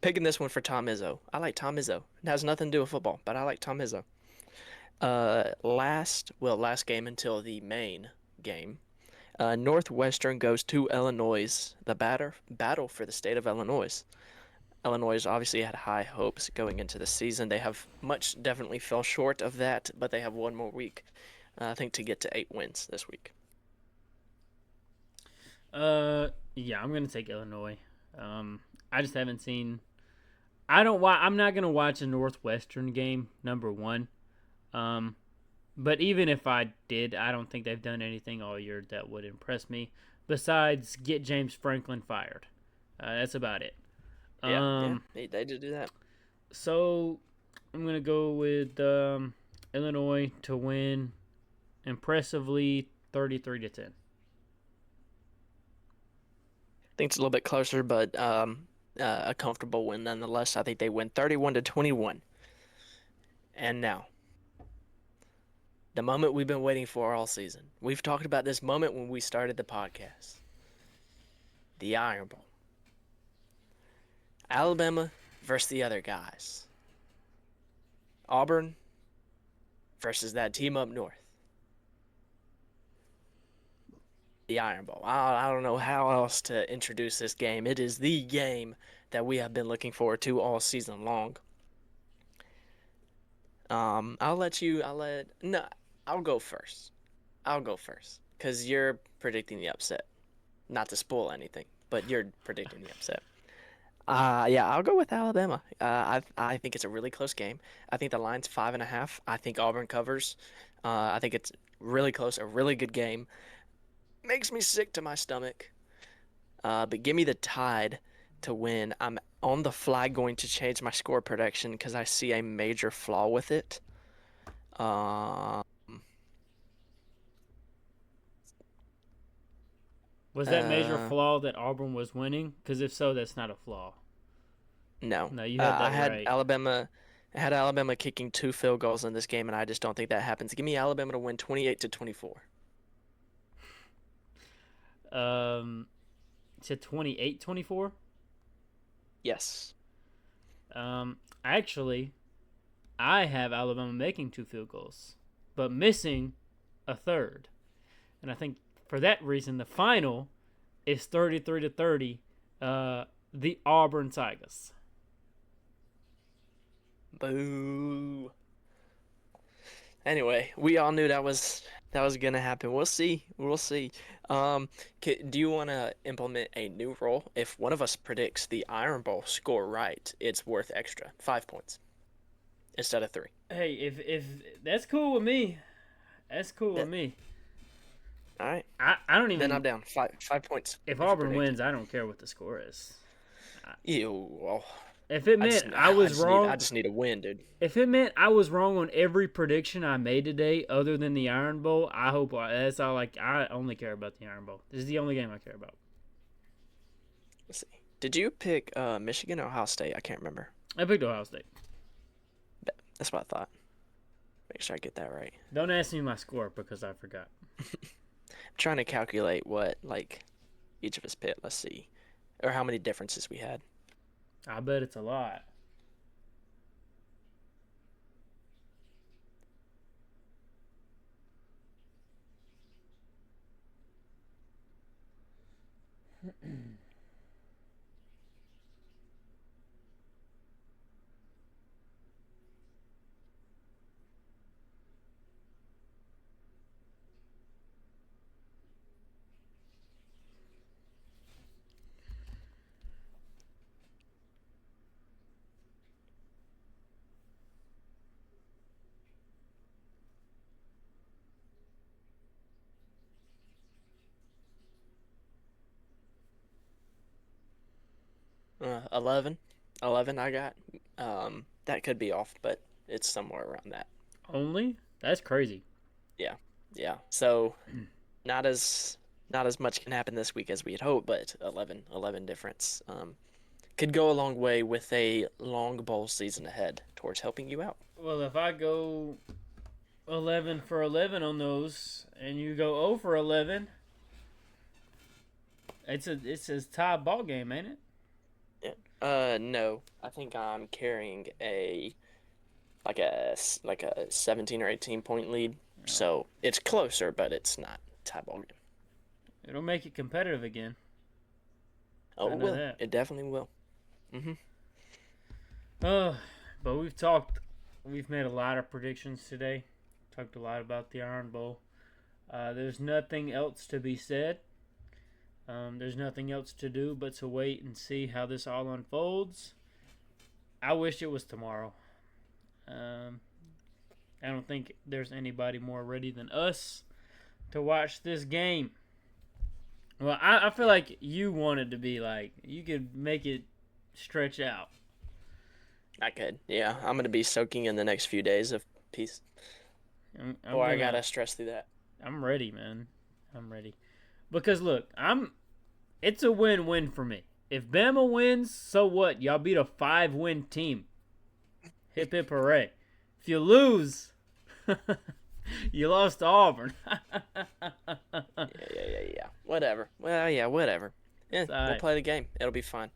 Picking this one for Tom Izzo. I like Tom Izzo. It has nothing to do with football, but I like Tom Izzo. Last game until the main game. Northwestern goes to Illinois. The battle for the state of Illinois. Illinois obviously had high hopes going into the season. They have definitely fell short of that, but they have one more week I think to get to 8 wins this week. Yeah, I'm gonna take Illinois. I just haven't seen. I don't. I'm not gonna watch a Northwestern game. Number one. Um, but even if I did, I don't think they've done anything all year that would impress me. Besides, get James Franklin fired. That's about it. Yeah, yeah, Um, they did do that. so I'm gonna go with Illinois to win impressively, 33-10. I think it's a little bit closer, but a comfortable win nonetheless. I think they win 31-21. And now, the moment we've been waiting for all season. We've talked about this moment when we started the podcast. The Iron Bowl. Alabama versus the other guys. Auburn versus that team up north. The Iron Bowl. I don't know how else to introduce this game. It is the game that we have been looking forward to all season long. I'll go first. I'll go first because you're predicting the upset. Not to spoil anything, but you're predicting the upset. Yeah, I'll go with Alabama. I think it's a really close game. I think the line's 5.5. I think Auburn covers. I think it's really close, a really good game. Makes me sick to my stomach. But give me the Tide to win. I'm on the fly going to change my score prediction because I see a major flaw with it. Uh, Was that major uh, flaw that Auburn was winning? Because if so, that's not a flaw. no. No, you had I that had right. Alabama. I had Alabama kicking 2 field goals in this game, and I just don't think that happens. Give me Alabama to win 28-24. To 28-24. Yes. Um, actually, I have Alabama making 2 field goals, but missing a third. And I think for that reason, the final is 33-30. The Auburn Tigers. Boo. Anyway, we all knew that was gonna happen. We'll see. We'll see. Um, do you want to implement a new rule? If one of us predicts the Iron Bowl score right, it's worth extra 5 points instead of 3. Hey, if that's cool with me, that's cool Yeah. with me. All right. I don't Then I'm even. down 5 points If if you Auburn predict. wins, I don't care what the score is. Ew. Well, If it I meant just I I was just need I wrong, just need a win, dude. if it meant I was wrong on every prediction I made today, other than the Iron Bowl, I hope that's all. Like I only care about the Iron Bowl. This is the only game I care about. Let's see. Did you pick Michigan or Ohio State? I can't remember. I picked Ohio State. That's what I thought. Make sure I get that right. Don't ask me my score because I forgot. I'm trying to calculate what like each of us picked. Let's see, or how many differences we had. I bet it's a lot. Uh, 11. 11 I got. That could be off, but it's somewhere around that. Only? That's crazy. Yeah, yeah. So not as not as much can happen this week as we had hoped, but 11 difference. Could go a long way with a long bowl season ahead towards helping you out. Well, if I go 11 for 11 on those, and you go 0 for 11, it's a tie ball game, ain't it? Yeah. No. I think I'm carrying a 17 or 18 point lead. No. So it's closer, but it's not tie ball game. It'll make it competitive again. Oh, I it know will. that. It definitely will. Mm-hmm. Uh, but we've talked. We've made a lot of predictions today. Talked a lot about the Iron Bowl. There's nothing else to be said. There's nothing else to do but to wait and see how this all unfolds. I wish it was tomorrow. I don't think there's anybody more ready than us to watch this game. Well, I feel like you wanted to be like, you could make it stretch out. I could. Yeah, I'm going to be soaking in the next few days of peace. I got to stress through that. I'm ready, man. I'm ready. Because, look, it's a win-win for me. If Bama wins, so what? Y'all beat a 5-win team. Hip, hip, hooray. If you lose, you lost to Auburn. Yeah. Whatever. Well, yeah, whatever. Yeah, we'll play the game. It'll be fun.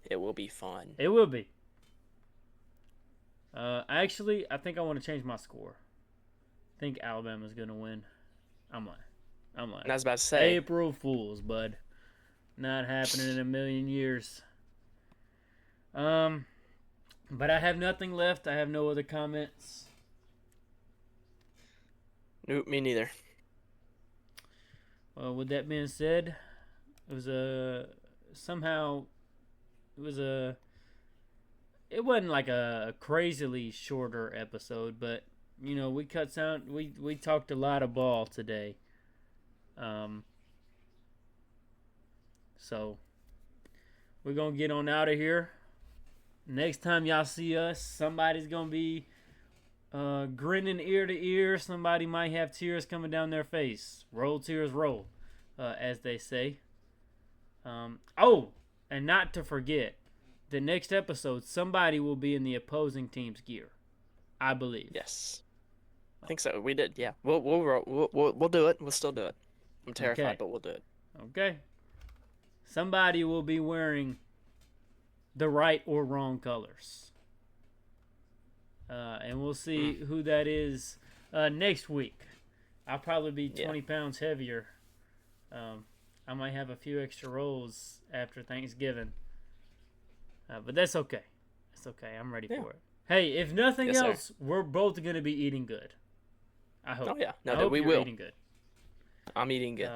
It will be fun. It will be. Actually, I think I want to change my score. I think Alabama's going to win. I'm lying. And I was about to say. April Fools, bud. Not happening in a million years. But I have nothing left. I have no other comments. Nope, me neither. Well, with that being said, it wasn't like a crazily shorter episode, but we talked a lot of ball today. So we're gonna get on out of here. Next time y'all see us, somebody's gonna be grinning ear to ear. Somebody might have tears coming down their face. Roll, tears, roll, as they say. And not to forget, the next episode, somebody will be in the opposing team's gear, I believe. Yes, I think so. We did. Yeah, we'll do it. We'll still do it. I'm terrified, but we'll do it. Okay. Somebody will be wearing the right or wrong colors. And we'll see who that is next week. I'll probably be 20 pounds heavier. I might have a few extra rolls after Thanksgiving. But that's okay. It's okay. I'm ready for it. Hey, if nothing else, we're both going to be eating good. I hope. Oh, yeah. I hope we you're will. Eating good. I'm eating good.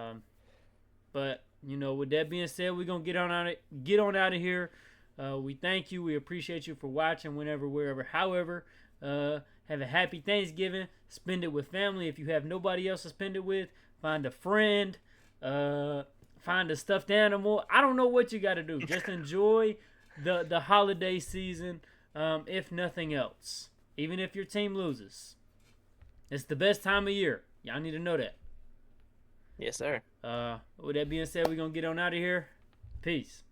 But, with that being said, we're going to get on out of here. We thank you. We appreciate you for watching whenever, wherever, however. Have a happy Thanksgiving. Spend it with family. If you have nobody else to spend it with, find a friend. Find a stuffed animal. I don't know what you got to do. Just enjoy the holiday season, if nothing else. Even if your team loses. It's the best time of year. Y'all need to know that. Yes, sir. With that being said, we're going to get on out of here. Peace.